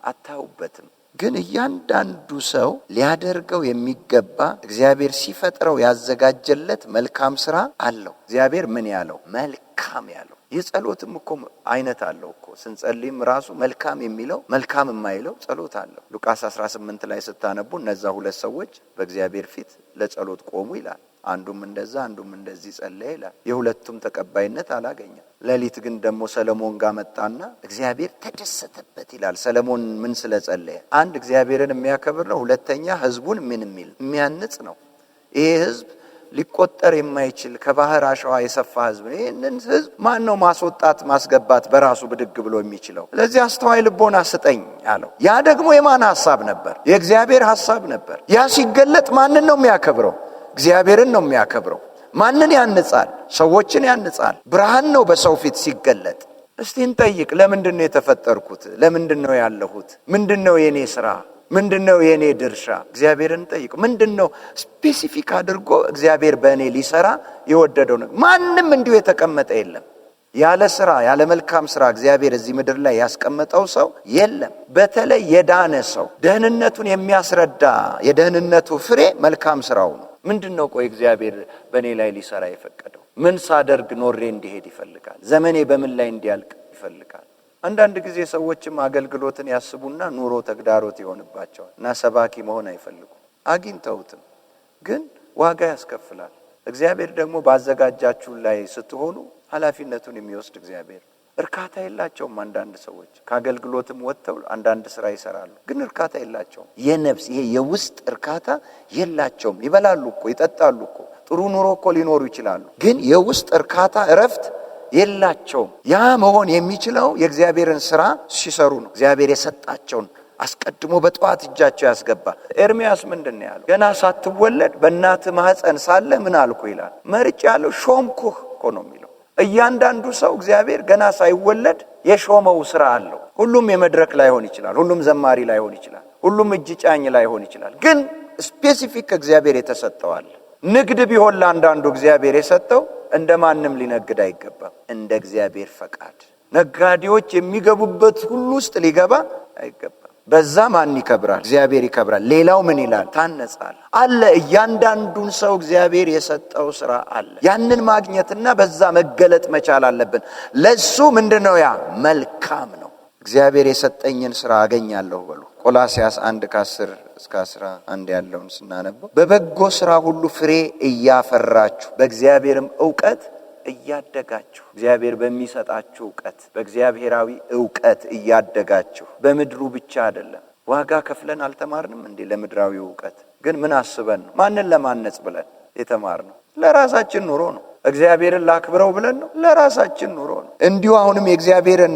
አታዩበትም። ግን እያንዳንዱ ሰው ሊያደርገው የሚገባ እግዚአብሔር ሲፈጥረው ያዘጋጀለት መልካም ስራ አለው። እግዚአብሔር ምን ያለው? መልካም ያለው። የጸሎትም እኮ አይነት አለው እኮ። ስንጸልይም ራሱ መልካም የሚለው መልካም የማይለው ጸሎት አለው። ሉቃስ 18 ላይ ስታነቡ እነዛ ሁለት ሰዎች በእግዚአብሔር ፊት ለጸሎት ቆሙ ይላል። አንዱም እንደዛ አንዱም እንደዚህ ጸለየ ይላል። የሁለቱም ተቀባይነት አላገኘም። ሌሊት ግን ደግሞ ሰለሞን ጋር መጣና እግዚአብሔር ተደሰተበት ይላል። ሰለሞን ምን ስለጸለየ? አንድ እግዚአብሔርን የሚያከብር ነው። ሁለተኛ ህዝቡን ምን የሚል የሚያንጽ ነው። ይሄ ህዝብ ሊቆጠር የማይችል ከባህር አሸዋ የሰፋ ህዝብ ነው። ይሄንን ህዝብ ማን ነው ማስወጣት ማስገባት በራሱ ብድግ ብሎ የሚችለው? ስለዚህ አስተዋይ ልቦና ስጠኝ አለው። ያ ደግሞ የማን ሐሳብ ነበር? የእግዚአብሔር ሐሳብ ነበር። ያ ሲገለጥ ማንን ነው የሚያከብረው? እግዚአብሔርን ነው የሚያከብረው። ማንን ያንጻል? ሰዎችን ያንጻል። ብርሃን ነው በሰው ፊት ሲገለጥ። እስቲ እንጠይቅ። ለምንድነው የተፈጠርኩት? ለምንድነው ያለሁት? ምንድነው የኔ ስራ? ምንድነው የኔ ድርሻ? እግዚአብሔርን ጠይቁ። ምንድነው ስፔሲፊክ አድርጎ እግዚአብሔር በእኔ ሊሰራ የወደደው ነው? ማንም እንዲሁ የተቀመጠ የለም። ያለ ስራ ያለ መልካም ስራ እግዚአብሔር እዚህ ምድር ላይ ያስቀመጠው ሰው የለም። በተለይ የዳነ ሰው ደህንነቱን የሚያስረዳ የደህንነቱ ፍሬ መልካም ስራው ነው። ምንድነው ቆይ እግዚአብሔር በእኔ ላይ ሊሰራ የፈቀደው? ምን ሳደርግ ኖሬ እንዲሄድ ይፈልጋል? ዘመኔ በምን ላይ እንዲያልቅ ይፈልጋል? አንዳንድ ጊዜ ሰዎችም አገልግሎትን ያስቡና ኑሮ ተግዳሮት ይሆንባቸዋል እና ሰባኪ መሆን አይፈልጉም። አግኝተውትም ግን ዋጋ ያስከፍላል። እግዚአብሔር ደግሞ ባዘጋጃችሁ ላይ ስትሆኑ ኃላፊነቱን የሚወስድ እግዚአብሔር። እርካታ የላቸውም። አንዳንድ ሰዎች ከአገልግሎትም ወጥተው አንዳንድ ስራ ይሰራሉ፣ ግን እርካታ የላቸውም። የነፍስ ይሄ የውስጥ እርካታ የላቸውም። ይበላሉ እኮ ይጠጣሉ እኮ ጥሩ ኑሮ እኮ ሊኖሩ ይችላሉ፣ ግን የውስጥ እርካታ እረፍት የላቸውም። ያ መሆን የሚችለው የእግዚአብሔርን ስራ ሲሰሩ ነው። እግዚአብሔር የሰጣቸውን አስቀድሞ በጠዋት እጃቸው ያስገባ። ኤርምያስ ምንድነው ያለው? ገና ሳትወለድ በእናትህ ማህፀን ሳለ ምን አልኩ ይላል? መርጬ ያለው ሾምኩህ እኮ ነው የሚለው። እያንዳንዱ ሰው እግዚአብሔር ገና ሳይወለድ የሾመው ስራ አለው። ሁሉም የመድረክ ላይሆን ይችላል፣ ሁሉም ዘማሪ ላይሆን ይችላል፣ ሁሉም እጅ ጫኝ ላይሆን ይችላል፣ ግን ስፔሲፊክ እግዚአብሔር የተሰጠው አለ። ንግድ ቢሆን ለአንዳንዱ እግዚአብሔር የሰጠው እንደማንም ሊነግድ አይገባም። እንደ እግዚአብሔር ፈቃድ ነጋዴዎች የሚገቡበት ሁሉ ውስጥ ሊገባ አይገባም። በዛ ማን ይከብራል? እግዚአብሔር ይከብራል። ሌላው ምን ይላል? ታነጻል አለ። እያንዳንዱን ሰው እግዚአብሔር የሰጠው ስራ አለ። ያንን ማግኘትና በዛ መገለጥ መቻል አለብን። ለሱ ምንድነው? ያ መልካም ነው። እግዚአብሔር የሰጠኝን ስራ አገኛለሁ በሉ። ቆላስያስ 1:10-11 ያለውን ስናነበው በበጎ ስራ ሁሉ ፍሬ እያፈራችሁ በእግዚአብሔርም ዕውቀት እያደጋችሁ፣ እግዚአብሔር በሚሰጣችሁ ዕውቀት በእግዚአብሔራዊ ዕውቀት እያደጋችሁ፣ በምድሩ ብቻ አይደለም። ዋጋ ከፍለን አልተማርንም እንዴ? ለምድራዊ ዕውቀት ግን ምን አስበን ነው? ማንን ለማነጽ ብለን የተማርነው? ለራሳችን ኑሮ ነው። እግዚአብሔርን ላክብረው ብለን ነው? ለራሳችን ኑሮ ነው። እንዲሁ አሁንም የእግዚአብሔርን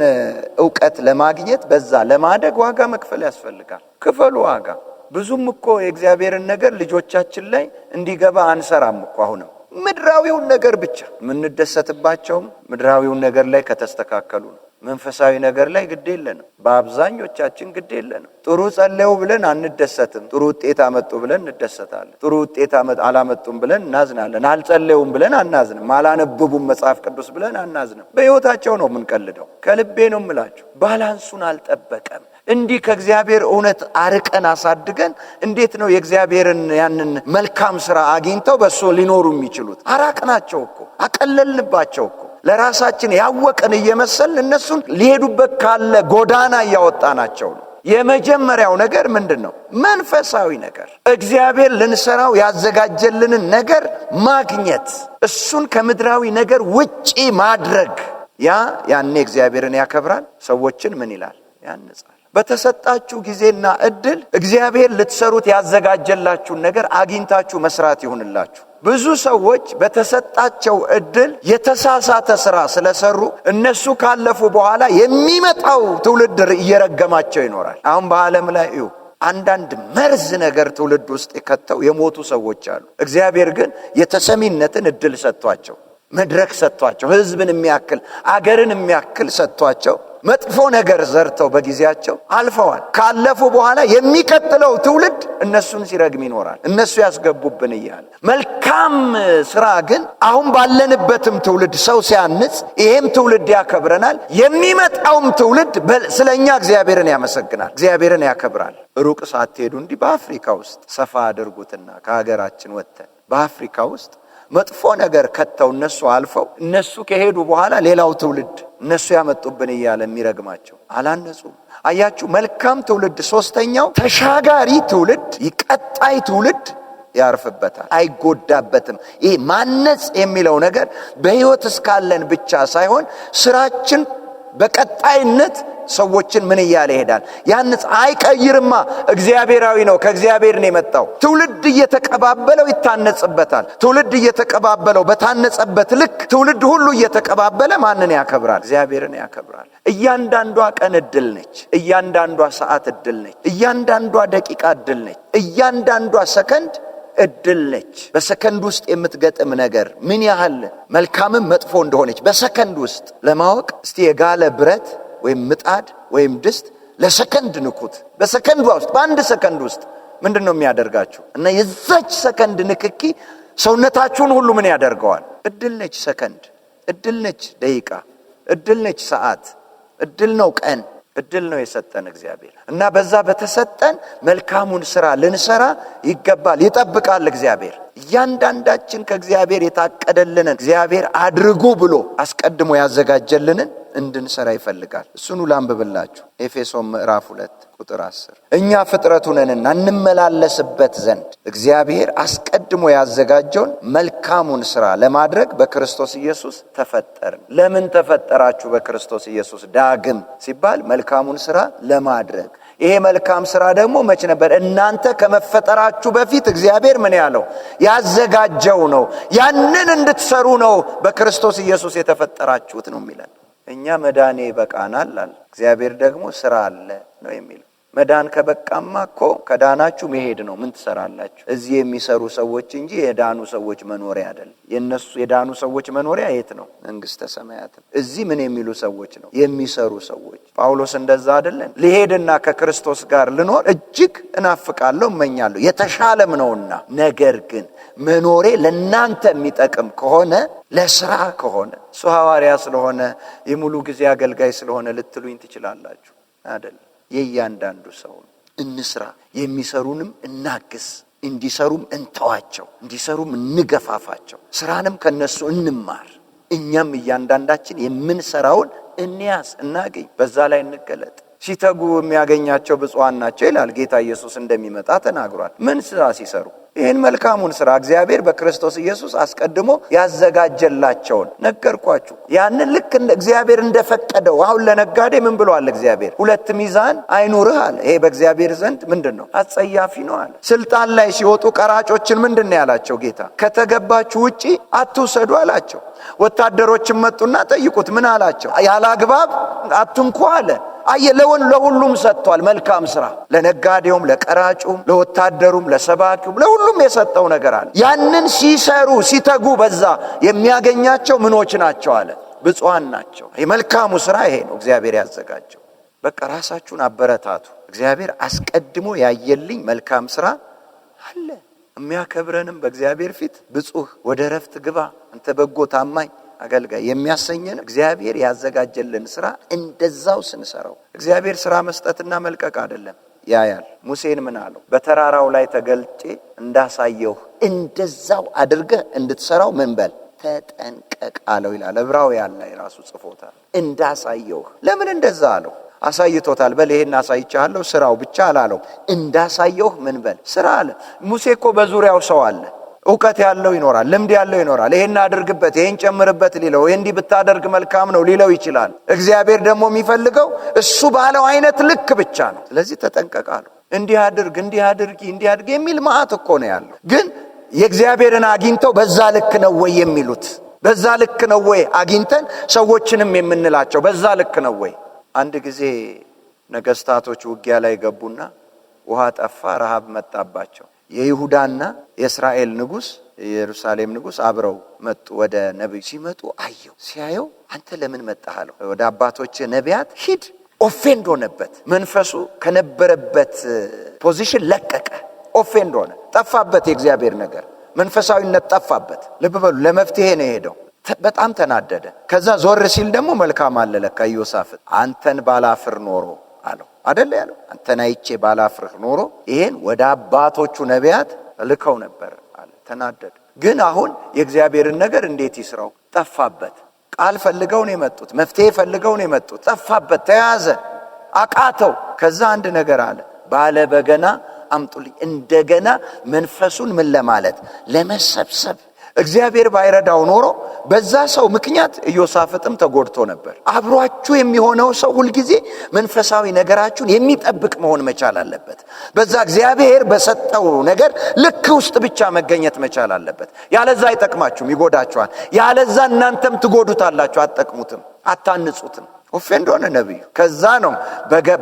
ዕውቀት ለማግኘት በዛ ለማደግ ዋጋ መክፈል ያስፈልጋል። ክፈሉ ዋጋ። ብዙም እኮ የእግዚአብሔርን ነገር ልጆቻችን ላይ እንዲገባ አንሰራም እኮ። አሁንም ምድራዊውን ነገር ብቻ የምንደሰትባቸውም ምድራዊውን ነገር ላይ ከተስተካከሉ ነው። መንፈሳዊ ነገር ላይ ግድ የለንም። በአብዛኞቻችን ግድ የለንም። ጥሩ ጸለዩ ብለን አንደሰትም። ጥሩ ውጤት አመጡ ብለን እንደሰታለን። ጥሩ ውጤት አላመጡም ብለን እናዝናለን። አልጸለዩም ብለን አናዝንም። አላነበቡም መጽሐፍ ቅዱስ ብለን አናዝንም። በሕይወታቸው ነው የምንቀልደው። ከልቤ ነው የምላችሁ። ባላንሱን አልጠበቀም። እንዲህ ከእግዚአብሔር እውነት አርቀን አሳድገን እንዴት ነው የእግዚአብሔርን ያንን መልካም ስራ አግኝተው በሱ ሊኖሩ የሚችሉት? አራቅናቸው እኮ፣ አቀለልንባቸው እኮ። ለራሳችን ያወቀን እየመሰልን እነሱን ሊሄዱበት ካለ ጎዳና እያወጣናቸው ነው። የመጀመሪያው ነገር ምንድነው? መንፈሳዊ ነገር፣ እግዚአብሔር ልንሰራው ያዘጋጀልንን ነገር ማግኘት፣ እሱን ከምድራዊ ነገር ውጪ ማድረግ። ያኔ እግዚአብሔርን ያከብራል፣ ሰዎችን ምን ይላል? ያንጻል። በተሰጣችሁ ጊዜና እድል እግዚአብሔር ልትሰሩት ያዘጋጀላችሁን ነገር አግኝታችሁ መስራት ይሁንላችሁ። ብዙ ሰዎች በተሰጣቸው እድል የተሳሳተ ስራ ስለሰሩ እነሱ ካለፉ በኋላ የሚመጣው ትውልድ እየረገማቸው ይኖራል። አሁን በዓለም ላይ አንዳንድ መርዝ ነገር ትውልድ ውስጥ የከተው የሞቱ ሰዎች አሉ። እግዚአብሔር ግን የተሰሚነትን እድል ሰጥቷቸው፣ መድረክ ሰጥቷቸው፣ ህዝብን የሚያክል አገርን የሚያክል ሰጥቷቸው መጥፎ ነገር ዘርተው በጊዜያቸው አልፈዋል። ካለፉ በኋላ የሚቀጥለው ትውልድ እነሱን ሲረግም ይኖራል። እነሱ ያስገቡብን እያለ መልካም ስራ ግን አሁን ባለንበትም ትውልድ ሰው ሲያንጽ ይሄም ትውልድ ያከብረናል። የሚመጣውም ትውልድ ስለኛ እግዚአብሔርን ያመሰግናል፣ እግዚአብሔርን ያከብራል። ሩቅ ሳትሄዱ እንዲህ በአፍሪካ ውስጥ ሰፋ አድርጉትና ከሀገራችን ወጥተን በአፍሪካ ውስጥ መጥፎ ነገር ከተው እነሱ አልፈው እነሱ ከሄዱ በኋላ ሌላው ትውልድ እነሱ ያመጡብን እያለ የሚረግማቸው አላነጹም። አያችሁ፣ መልካም ትውልድ ሶስተኛው ተሻጋሪ ትውልድ፣ ይቀጣይ ትውልድ ያርፍበታል፣ አይጎዳበትም። ይሄ ማነጽ የሚለው ነገር በህይወት እስካለን ብቻ ሳይሆን ስራችን በቀጣይነት ሰዎችን ምን እያለ ይሄዳል? ያንጽ አይቀይርማ። እግዚአብሔራዊ ነው፣ ከእግዚአብሔር ነው የመጣው። ትውልድ እየተቀባበለው ይታነጽበታል። ትውልድ እየተቀባበለው በታነጸበት ልክ ትውልድ ሁሉ እየተቀባበለ ማንን ያከብራል? እግዚአብሔርን ያከብራል። እያንዳንዷ ቀን እድል ነች። እያንዳንዷ ሰዓት እድል ነች። እያንዳንዷ ደቂቃ እድል ነች። እያንዳንዷ ሰከንድ እድል ነች። በሰከንድ ውስጥ የምትገጥም ነገር ምን ያህል መልካምም መጥፎ እንደሆነች በሰከንድ ውስጥ ለማወቅ እስቲ የጋለ ብረት ወይም ምጣድ ወይም ድስት ለሰከንድ ንኩት። በሰከንድ ውስጥ በአንድ ሰከንድ ውስጥ ምንድነው የሚያደርጋችሁ? እና የዛች ሰከንድ ንክኪ ሰውነታችሁን ሁሉ ምን ያደርገዋል? እድል ነች ሰከንድ፣ እድል ነች ደቂቃ፣ እድል ነች ሰዓት፣ እድል ነው ቀን፣ እድል ነው የሰጠን እግዚአብሔር። እና በዛ በተሰጠን መልካሙን ስራ ልንሰራ ይገባል፣ ይጠብቃል እግዚአብሔር። እያንዳንዳችን ከእግዚአብሔር የታቀደልንን እግዚአብሔር አድርጉ ብሎ አስቀድሞ ያዘጋጀልንን እንድንሰራ ይፈልጋል። እሱኑ ላንብብላችሁ። ኤፌሶን ምዕራፍ 2 ቁጥር 10 እኛ ፍጥረቱ ነንና እንመላለስበት ዘንድ እግዚአብሔር አስቀድሞ ያዘጋጀውን መልካሙን ስራ ለማድረግ በክርስቶስ ኢየሱስ ተፈጠርን። ለምን ተፈጠራችሁ በክርስቶስ ኢየሱስ? ዳግም ሲባል መልካሙን ስራ ለማድረግ። ይሄ መልካም ስራ ደግሞ መቼ ነበር? እናንተ ከመፈጠራችሁ በፊት እግዚአብሔር ምን ያለው? ያዘጋጀው ነው። ያንን እንድትሰሩ ነው በክርስቶስ ኢየሱስ የተፈጠራችሁት ነው የሚለን። እኛ መዳኔ በቃናል አለ፣ እግዚአብሔር ደግሞ ስራ አለ ነው የሚለው። መዳን ከበቃማ እኮ ከዳናችሁ መሄድ ነው። ምን ትሰራላችሁ? እዚህ የሚሰሩ ሰዎች እንጂ የዳኑ ሰዎች መኖሪያ አይደለም። የነሱ የዳኑ ሰዎች መኖሪያ የት ነው? መንግስተ ሰማያት። እዚህ ምን የሚሉ ሰዎች ነው? የሚሰሩ ሰዎች። ጳውሎስ እንደዛ አይደለም? ልሄድና ከክርስቶስ ጋር ልኖር እጅግ እናፍቃለሁ እመኛለሁ፣ የተሻለም ነውና፣ ነገር ግን መኖሬ ለናንተ የሚጠቅም ከሆነ ለስራ ከሆነ እሱ ሐዋርያ ስለሆነ የሙሉ ጊዜ አገልጋይ ስለሆነ ልትሉኝ ትችላላችሁ። አይደለም። የእያንዳንዱ ሰው እንስራ፣ የሚሰሩንም እናግስ፣ እንዲሰሩም እንተዋቸው፣ እንዲሰሩም እንገፋፋቸው፣ ስራንም ከነሱ እንማር። እኛም እያንዳንዳችን የምንሰራውን እንያዝ፣ እናገኝ፣ በዛ ላይ እንገለጥ። ሲተጉ የሚያገኛቸው ብፁዓን ናቸው ይላል ጌታ ኢየሱስ እንደሚመጣ ተናግሯል። ምን ስራ ሲሰሩ? ይህን መልካሙን ስራ እግዚአብሔር በክርስቶስ ኢየሱስ አስቀድሞ ያዘጋጀላቸውን ነገርኳችሁ። ያንን ልክ እግዚአብሔር እንደፈቀደው። አሁን ለነጋዴ ምን ብሏል እግዚአብሔር? 2 ሚዛን አይኑርህ አለ። ይሄ በእግዚአብሔር ዘንድ ምንድነው? አጸያፊ ነው አለ። ስልጣን ላይ ሲወጡ ቀራጮችን ምንድነው ያላቸው ጌታ? ከተገባችሁ ውጪ አትውሰዱ አላቸው። ወታደሮችን መጡና ጠይቁት፣ ምን አላቸው? ያላግባብ አትንኩ አለ። ለሁሉም ሰጥቷል መልካም ስራ። ለነጋዴውም፣ ለቀራጩም፣ ለወታደሩም፣ ለሰባኪውም፣ ለሁሉም የሰጠው ነገር አለ። ያንን ሲሰሩ ሲተጉ በዛ የሚያገኛቸው ምኖች ናቸው አለ? ብፁዓን ናቸው። የመልካሙ ስራ ይሄ ነው እግዚአብሔር ያዘጋጀው። በቃ ራሳችሁን አበረታቱ። እግዚአብሔር አስቀድሞ ያየልኝ መልካም ስራ አለ። የሚያከብረንም በእግዚአብሔር ፊት ብፁህ ወደ ረፍት ግባ አንተ በጎ ታማኝ አገልጋይ የሚያሰኘን እግዚአብሔር ያዘጋጀልን ስራ እንደዛው ስንሰራው። እግዚአብሔር ስራ መስጠትና መልቀቅ አይደለም፣ ያያል። ሙሴን ምን አለው? በተራራው ላይ ተገልጬ እንዳሳየው እንደዛው አድርገህ እንድትሰራው ምን በል ተጠንቀቅ አለው ይላል። ዕብራውያን ላይ ራሱ ጽፎታል። እንዳሳየው። ለምን እንደዛ አለው? አሳይቶታል። በል ይሄን አሳይቻለሁ ስራው ብቻ አላለው። እንዳሳየው ምን በል ስራ አለ። ሙሴ እኮ በዙሪያው ሰው አለ። ዕውቀት ያለው ይኖራል፣ ልምድ ያለው ይኖራል። ይሄን አድርግበት፣ ይሄን ጨምርበት ሊለው፣ ይሄን እንዲህ ብታደርግ መልካም ነው ሊለው ይችላል። እግዚአብሔር ደግሞ የሚፈልገው እሱ ባለው አይነት ልክ ብቻ ነው። ስለዚህ ተጠንቀቃሉ። እንዲህ አድርግ፣ እንዲህ አድርጊ፣ እንዲህ አድርግ የሚል መዓት እኮ ነው ያለው። ግን የእግዚአብሔርን አግኝተው በዛ ልክ ነው ወይ የሚሉት? በዛ ልክ ነው ወይ አግኝተን ሰዎችንም የምንላቸው በዛ ልክ ነው ወይ? አንድ ጊዜ ነገስታቶች ውጊያ ላይ ገቡና ውሃ ጠፋ፣ ረሃብ መጣባቸው። የይሁዳና የእስራኤል ንጉስ፣ የኢየሩሳሌም ንጉስ አብረው መጡ። ወደ ነብዩ ሲመጡ አየው። ሲያየው አንተ ለምን መጣህ አለው። ወደ አባቶች ነቢያት ሂድ። ኦፌንድ ሆነበት። መንፈሱ ከነበረበት ፖዚሽን ለቀቀ። ኦፌንድ ሆነ፣ ጠፋበት። የእግዚአብሔር ነገር መንፈሳዊነት ጠፋበት። ልብ በሉ፣ ለመፍትሄ ነው የሄደው። በጣም ተናደደ። ከዛ ዞር ሲል ደግሞ መልካም አለ ለካ ኢዮሳፍጥ። አንተን ባላፍር ኖሮ አለው አይደለ ያለው። አንተን አይቼ ባላፍርህ ኖሮ ይሄን ወደ አባቶቹ ነቢያት ልከው ነበር አለ። ተናደደ። ግን አሁን የእግዚአብሔርን ነገር እንዴት ይስራው? ጠፋበት። ቃል ፈልገው ነው የመጡት፣ መፍትሄ ፈልገው ነው የመጡት። ጠፋበት፣ ተያዘ፣ አቃተው። ከዛ አንድ ነገር አለ፣ ባለ በገና አምጡልኝ። እንደገና መንፈሱን ምን ለማለት ለመሰብሰብ። እግዚአብሔር ባይረዳው ኖሮ በዛ ሰው ምክንያት ኢዮሳፍጥም ተጎድቶ ነበር። አብሯችሁ የሚሆነው ሰው ሁልጊዜ መንፈሳዊ ነገራችሁን የሚጠብቅ መሆን መቻል አለበት። በዛ እግዚአብሔር በሰጠው ነገር ልክ ውስጥ ብቻ መገኘት መቻል አለበት። ያለዛ አይጠቅማችሁም፣ ይጎዳችኋል። ያለዛ እናንተም ትጎዱታላችሁ፣ አትጠቅሙትም፣ አታንጹትም። ኦፌንድ ሆነ ነብዩ። ከዛ ነው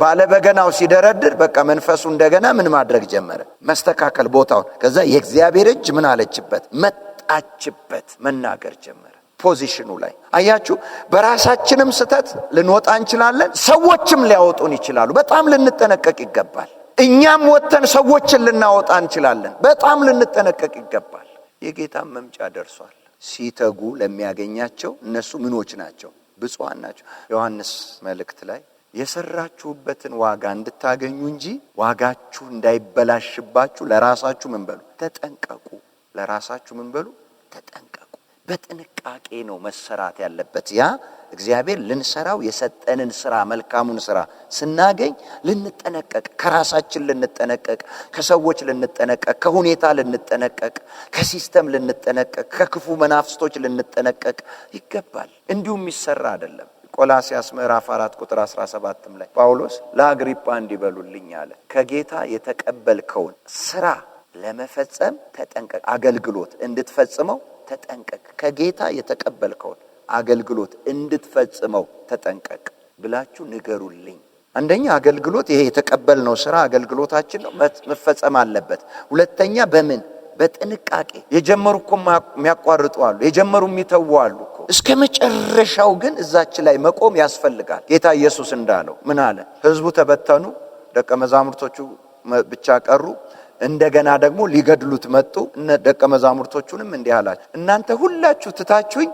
ባለበገናው ሲደረድር በቃ መንፈሱ እንደገና ምን ማድረግ ጀመረ? መስተካከል ቦታውን። ከዛ የእግዚአብሔር እጅ ምን አለችበት? መጣችበት፣ መናገር ጀመረ። ፖዚሽኑ ላይ አያችሁ። በራሳችንም ስተት ልንወጣ እንችላለን፣ ሰዎችም ሊያወጡን ይችላሉ። በጣም ልንጠነቀቅ ይገባል። እኛም ወጥተን ሰዎችን ልናወጣ እንችላለን። በጣም ልንጠነቀቅ ይገባል። የጌታም መምጫ ደርሷል። ሲተጉ ለሚያገኛቸው እነሱ ምኖች ናቸው? ብፁዓን ናቸው። ዮሐንስ መልእክት ላይ የሰራችሁበትን ዋጋ እንድታገኙ እንጂ ዋጋችሁ እንዳይበላሽባችሁ ለራሳችሁ ምን በሉ? ተጠንቀቁ። ለራሳችሁ ምን በሉ? ተጠንቀቁ። በጥንቃቄ ነው መሰራት ያለበት። ያ እግዚአብሔር ልንሰራው የሰጠንን ስራ፣ መልካሙን ስራ ስናገኝ ልንጠነቀቅ፣ ከራሳችን ልንጠነቀቅ፣ ከሰዎች ልንጠነቀቅ፣ ከሁኔታ ልንጠነቀቅ፣ ከሲስተም ልንጠነቀቅ፣ ከክፉ መናፍስቶች ልንጠነቀቅ ይገባል። እንዲሁም ይሰራ አይደለም። ቆላስያስ ምዕራፍ 4 ቁጥር 17 ላይ ጳውሎስ ለአግሪጳ እንዲበሉልኝ አለ፣ ከጌታ የተቀበልከውን ስራ ለመፈጸም ተጠንቀቅ፣ አገልግሎት እንድትፈጽመው ተጠንቀቅ። ከጌታ የተቀበልከውን አገልግሎት እንድትፈጽመው ተጠንቀቅ ብላችሁ ንገሩልኝ። አንደኛ አገልግሎት፣ ይሄ የተቀበልነው ስራ አገልግሎታችን ነው፣ መፈጸም አለበት። ሁለተኛ በምን? በጥንቃቄ። የጀመሩ እኮ የሚያቋርጡ አሉ፣ የጀመሩ የሚተዉ አሉ እኮ። እስከ መጨረሻው ግን እዛች ላይ መቆም ያስፈልጋል። ጌታ ኢየሱስ እንዳለው ምን አለ? ህዝቡ ተበተኑ፣ ደቀ መዛሙርቶቹ ብቻ ቀሩ። እንደገና ደግሞ ሊገድሉት መጡ። ደቀ መዛሙርቶቹንም እንዲህ አላቸው፣ እናንተ ሁላችሁ ትታችሁኝ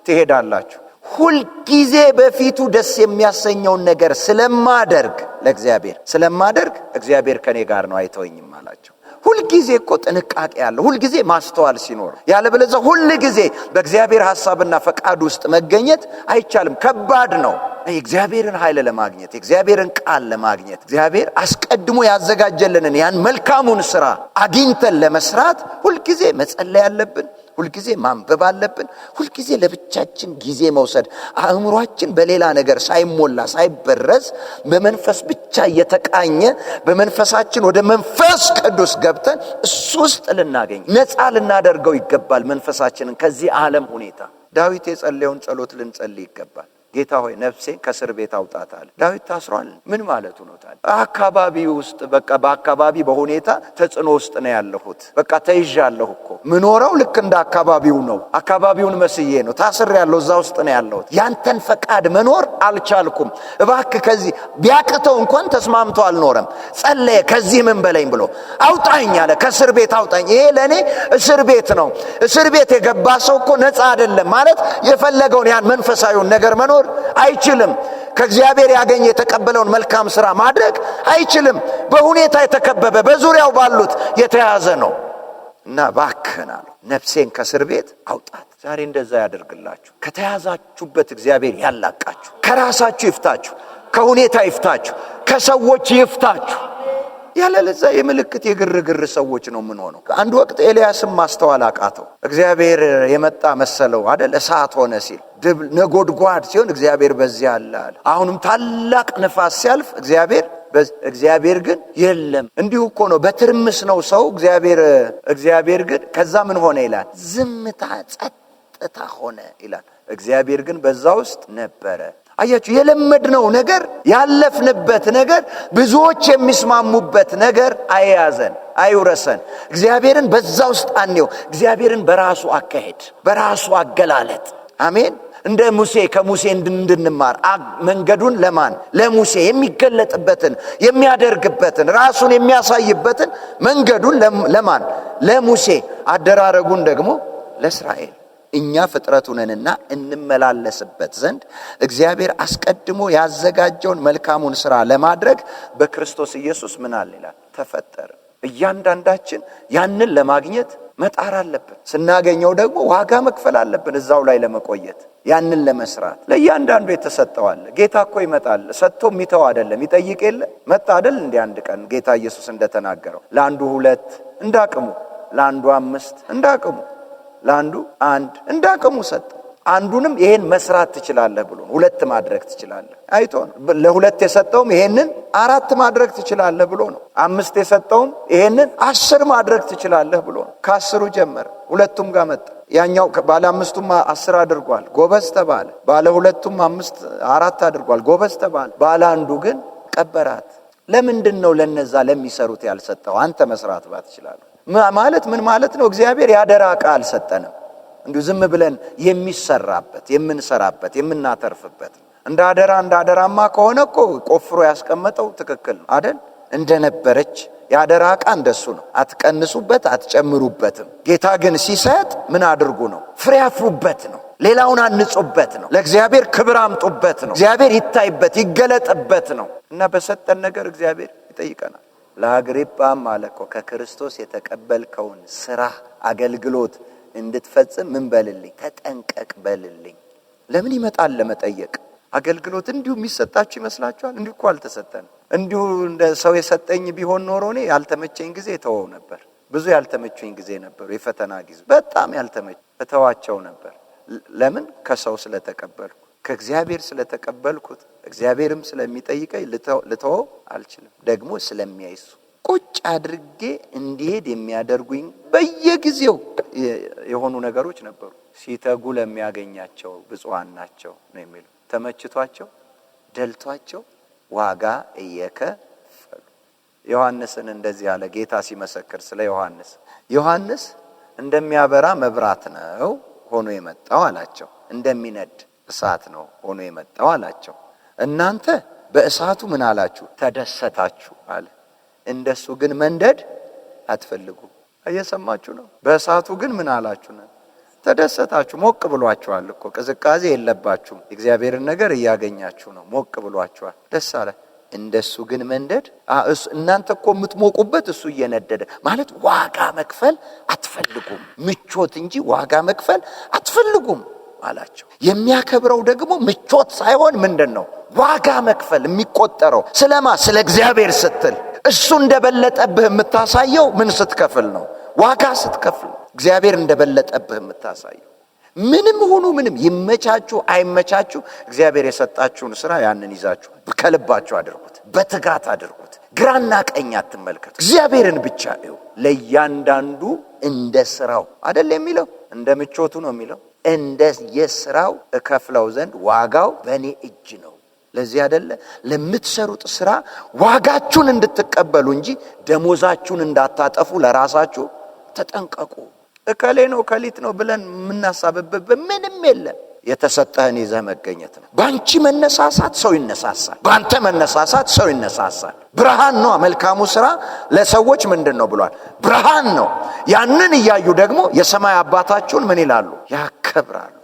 ትሄዳላችሁ። ሁልጊዜ በፊቱ ደስ የሚያሰኘውን ነገር ስለማደርግ፣ ለእግዚአብሔር ስለማደርግ እግዚአብሔር ከኔ ጋር ነው፣ አይተወኝም አላቸው። ሁልጊዜ እኮ ጥንቃቄ ያለው፣ ሁልጊዜ ማስተዋል ሲኖር፣ ያለበለዚያ ሁልጊዜ በእግዚአብሔር ሐሳብና ፈቃድ ውስጥ መገኘት አይቻልም። ከባድ ነው። የእግዚአብሔርን ኃይል ለማግኘት፣ የእግዚአብሔርን ቃል ለማግኘት፣ እግዚአብሔር አስቀድሞ ያዘጋጀልንን ያን መልካሙን ስራ አግኝተን ለመስራት ሁልጊዜ መጸለይ ያለብን፣ ሁልጊዜ ማንበብ አለብን። ሁልጊዜ ለብቻችን ጊዜ መውሰድ፣ አእምሯችን በሌላ ነገር ሳይሞላ ሳይበረዝ በመንፈስ ብቻ እየተቃኘ በመንፈሳችን ወደ መንፈስ ቅዱስ ገብተን እሱ ውስጥ ልናገኝ፣ ነፃ ልናደርገው ይገባል መንፈሳችንን ከዚህ ዓለም ሁኔታ። ዳዊት የጸለየውን ጸሎት ልንጸልይ ይገባል። ጌታ ሆይ ነፍሴን ከእስር ቤት አውጣት አለ። ዳዊት ታስሯል። ምን ማለቱ ነው ታዲያ? አካባቢ ውስጥ በቃ በአካባቢ በሁኔታ ተጽዕኖ ውስጥ ነው ያለሁት። በቃ ተይዣለሁ እኮ ምኖረው ልክ እንደ አካባቢው ነው። አካባቢውን መስዬ ነው ታስሬያለሁ። እዛ ውስጥ ነው ያለሁት። ያንተን ፈቃድ መኖር አልቻልኩም። እባክህ ከዚህ ቢያቅተው እንኳን ተስማምቶ አልኖረም። ጸለየ። ከዚህ ምን በለኝ ብሎ አውጣኝ አለ። ከእስር ቤት አውጣኝ። ይሄ ለኔ እስር ቤት ነው። እስር ቤት የገባ ሰው እኮ ነፃ አይደለም ማለት የፈለገውን ያን መንፈሳዊውን ነገር መኖር አይችልም። ከእግዚአብሔር ያገኘ የተቀበለውን መልካም ስራ ማድረግ አይችልም። በሁኔታ የተከበበ በዙሪያው ባሉት የተያዘ ነው እና ባከና ነፍሴን ከእስር ቤት አውጣት። ዛሬ እንደዛ ያደርግላችሁ። ከተያዛችሁበት እግዚአብሔር ያላቃችሁ፣ ከራሳችሁ ይፍታችሁ፣ ከሁኔታ ይፍታችሁ፣ ከሰዎች ይፍታችሁ። ያለለዛ የምልክት የግርግር ሰዎች ነው ምን ሆነው። አንድ ወቅት ኤልያስም ማስተዋል አቃተው። እግዚአብሔር የመጣ መሰለው አይደል? እሳት ሆነ ሲል ነጎድጓድ ሲሆን እግዚአብሔር በዚያ አለ አለ። አሁንም ታላቅ ነፋስ ሲያልፍ እግዚአብሔር ግን የለም። እንዲሁ እኮ ነው፣ በትርምስ ነው ሰው። እግዚአብሔር ግን ከዛ ምን ሆነ ይላል? ዝምታ ጸጥታ ሆነ ይላል። እግዚአብሔር ግን በዛ ውስጥ ነበረ። አያችሁ፣ የለመድነው ነገር ያለፍንበት ነገር ብዙዎች የሚስማሙበት ነገር አይያዘን አይውረሰን። እግዚአብሔርን በዛ ውስጥ አንየው። እግዚአብሔርን በራሱ አካሄድ በራሱ አገላለጥ አሜን። እንደ ሙሴ ከሙሴ እንድንማር መንገዱን ለሙሴ የሚገለጥበትን የሚያደርግበትን ራሱን የሚያሳይበትን መንገዱን ለሙሴ አደራረጉን ደግሞ ለእስራኤል እኛ ፍጥረቱ ነንና እንመላለስበት ዘንድ እግዚአብሔር አስቀድሞ ያዘጋጀውን መልካሙን ሥራ ለማድረግ በክርስቶስ ኢየሱስ ምን አለ ይላል? ተፈጠረ። እያንዳንዳችን ያንን ለማግኘት መጣር አለብን። ስናገኘው ደግሞ ዋጋ መክፈል አለብን። እዛው ላይ ለመቆየት ያንን ለመስራት ለእያንዳንዱ የተሰጠው አለ። ጌታ እኮ ይመጣል፣ ሰጥቶ የሚተው አይደለም። ይጠይቅ የለ መጣ አይደል? እንደ አንድ ቀን ጌታ ኢየሱስ እንደተናገረው ለአንዱ 2 እንዳቅሙ፣ ለአንዱ 5 እንዳቅሙ፣ ለአንዱ 1 እንዳቅሙ ሰጠ። አንዱንም ይሄን መስራት ትችላለህ ብሎ 2 ማድረግ ትችላለህ አይቶ ነው። ለ2 የሰጠውም ይሄንን 4 ማድረግ ትችላለህ ብሎ ነው። 5 የሰጠውም ይሄንን 10 ማድረግ ትችላለህ ብሎ ነው። ከ10ሩ ጀመረ፣ 2ቱም ጋር መጣ። ያኛው ባለ 5ቱም 10 አድርጓል፣ ጎበዝ ተባለ። ባለ 2ቱም 4 አድርጓል፣ ጎበዝ ተባለ። ባለ አንዱ ግን ቀበራት። ለምንድን ነው ለነዛ ለሚሰሩት ያልሰጠው? አንተ መስራት ባትችላለህ ማለት ምን ማለት ነው? እግዚአብሔር ያደራ ቃል ሰጠንም እንዲሁ ዝም ብለን የሚሰራበት የምንሰራበት የምናተርፍበት። እንደ አደራማ ከሆነ እኮ ቆፍሮ ያስቀመጠው ትክክል ነው አይደል? እንደነበረች ያደራ ቃ እንደሱ ነው። አትቀንሱበት አትጨምሩበትም። ጌታ ግን ሲሰጥ ምን አድርጉ ነው? ፍሬ አፍሩበት ነው። ሌላውን አንጹበት ነው። ለእግዚአብሔር ክብር አምጡበት ነው። እግዚአብሔር ይታይበት ይገለጥበት ነው። እና በሰጠን ነገር እግዚአብሔር ይጠይቀናል። ለአግሪጳም አለኮ ከክርስቶስ የተቀበልከውን ስራ አገልግሎት እንድትፈጽም ምን በልልኝ? ተጠንቀቅ በልልኝ። ለምን ይመጣል? ለመጠየቅ። አገልግሎት እንዲሁ የሚሰጣችሁ ይመስላችኋል? እንዲሁ እኮ አልተሰጠንም። እንዲሁ እንደ ሰው የሰጠኝ ቢሆን ኖሮ እኔ ያልተመቸኝ ጊዜ ተወው ነበር። ብዙ ያልተመቸኝ ጊዜ ነበሩ። የፈተና ጊዜ በጣም ያልተመቸኝ ተዋቸው ነበር። ለምን? ከሰው ስለተቀበልኩ ከእግዚአብሔር ስለተቀበልኩት እግዚአብሔርም ስለሚጠይቀኝ ልተወው አልችልም። ደግሞ ስለሚያይሱ ቁጭ አድርጌ እንዲሄድ የሚያደርጉኝ በየጊዜው የሆኑ ነገሮች ነበሩ። ሲተጉ ለሚያገኛቸው ብፁዓን ናቸው ነው የሚለው። ተመችቷቸው ደልቷቸው ዋጋ እየከፈሉ። ዮሐንስን እንደዚህ አለ ጌታ ሲመሰክር ስለ ዮሐንስ እንደሚያበራ መብራት ነው ሆኖ የመጣው አላቸው። እንደሚነድ እሳት ነው ሆኖ የመጣው አላቸው። እናንተ በእሳቱ ምን አላችሁ? ተደሰታችሁ አለ። እንደሱ ግን መንደድ አትፈልጉ። እየሰማችሁ ነው። በእሳቱ ግን ምን አላችሁ? ተደሰታችሁ። ሞቅ ብሏችኋል እኮ ቅዝቃዜ የለባችሁም። እግዚአብሔርን ነገር እያገኛችሁ ነው። ሞቅ ብሏችኋል፣ ደስ አለ። እንደሱ ግን መንደድ እናንተ እኮ የምትሞቁበት እሱ እየነደደ ማለት ዋጋ መክፈል አትፈልጉም። ምቾት እንጂ ዋጋ መክፈል አትፈልጉም አላቸው። የሚያከብረው ደግሞ ምቾት ሳይሆን ምንድነው? ዋጋ መክፈል የሚቆጠረው ስለማ ስለ እግዚአብሔር ስትል እሱ እንደበለጠብህ የምታሳየው ምን ስትከፍል ነው? ዋጋ ስትከፍል። እግዚአብሔር እንደበለጠብህ የምታሳየው ምንም ሆኖ ምንም ይመቻችሁ አይመቻችሁ እግዚአብሔር የሰጣችሁን ስራ ያንን ይዛችሁ ከልባችሁ አድርጉት፣ በትጋት አድርጉት። ግራና ቀኝ አትመልከቱ፣ እግዚአብሔርን ብቻ እዩ። ለእያንዳንዱ እንደ ስራው አይደል የሚለው? እንደ ምቾቱ ነው የሚለው። እንደ የስራው እከፍለው ዘንድ ዋጋው በእኔ እጅ ነው። ለዚህ አይደለ ለምትሰሩት ስራ ዋጋችሁን እንድትቀበሉ እንጂ ደሞዛችሁን እንዳታጠፉ ለራሳችሁ ተጠንቀቁ። እከሌ ነው ከሊት ነው ብለን የምናሳብበት ምንም የለም። የተሰጠህን ይዘህ መገኘት ነው። ባንቺ መነሳሳት ሰው ይነሳሳል፣ ባንተ መነሳሳት ሰው ይነሳሳል። ብርሃን ነው መልካሙ ስራ ለሰዎች ምንድነው ብሏል? ብርሃን ነው። ያንን እያዩ ደግሞ የሰማይ አባታችሁን ምን ይላሉ? ያከብራሉ።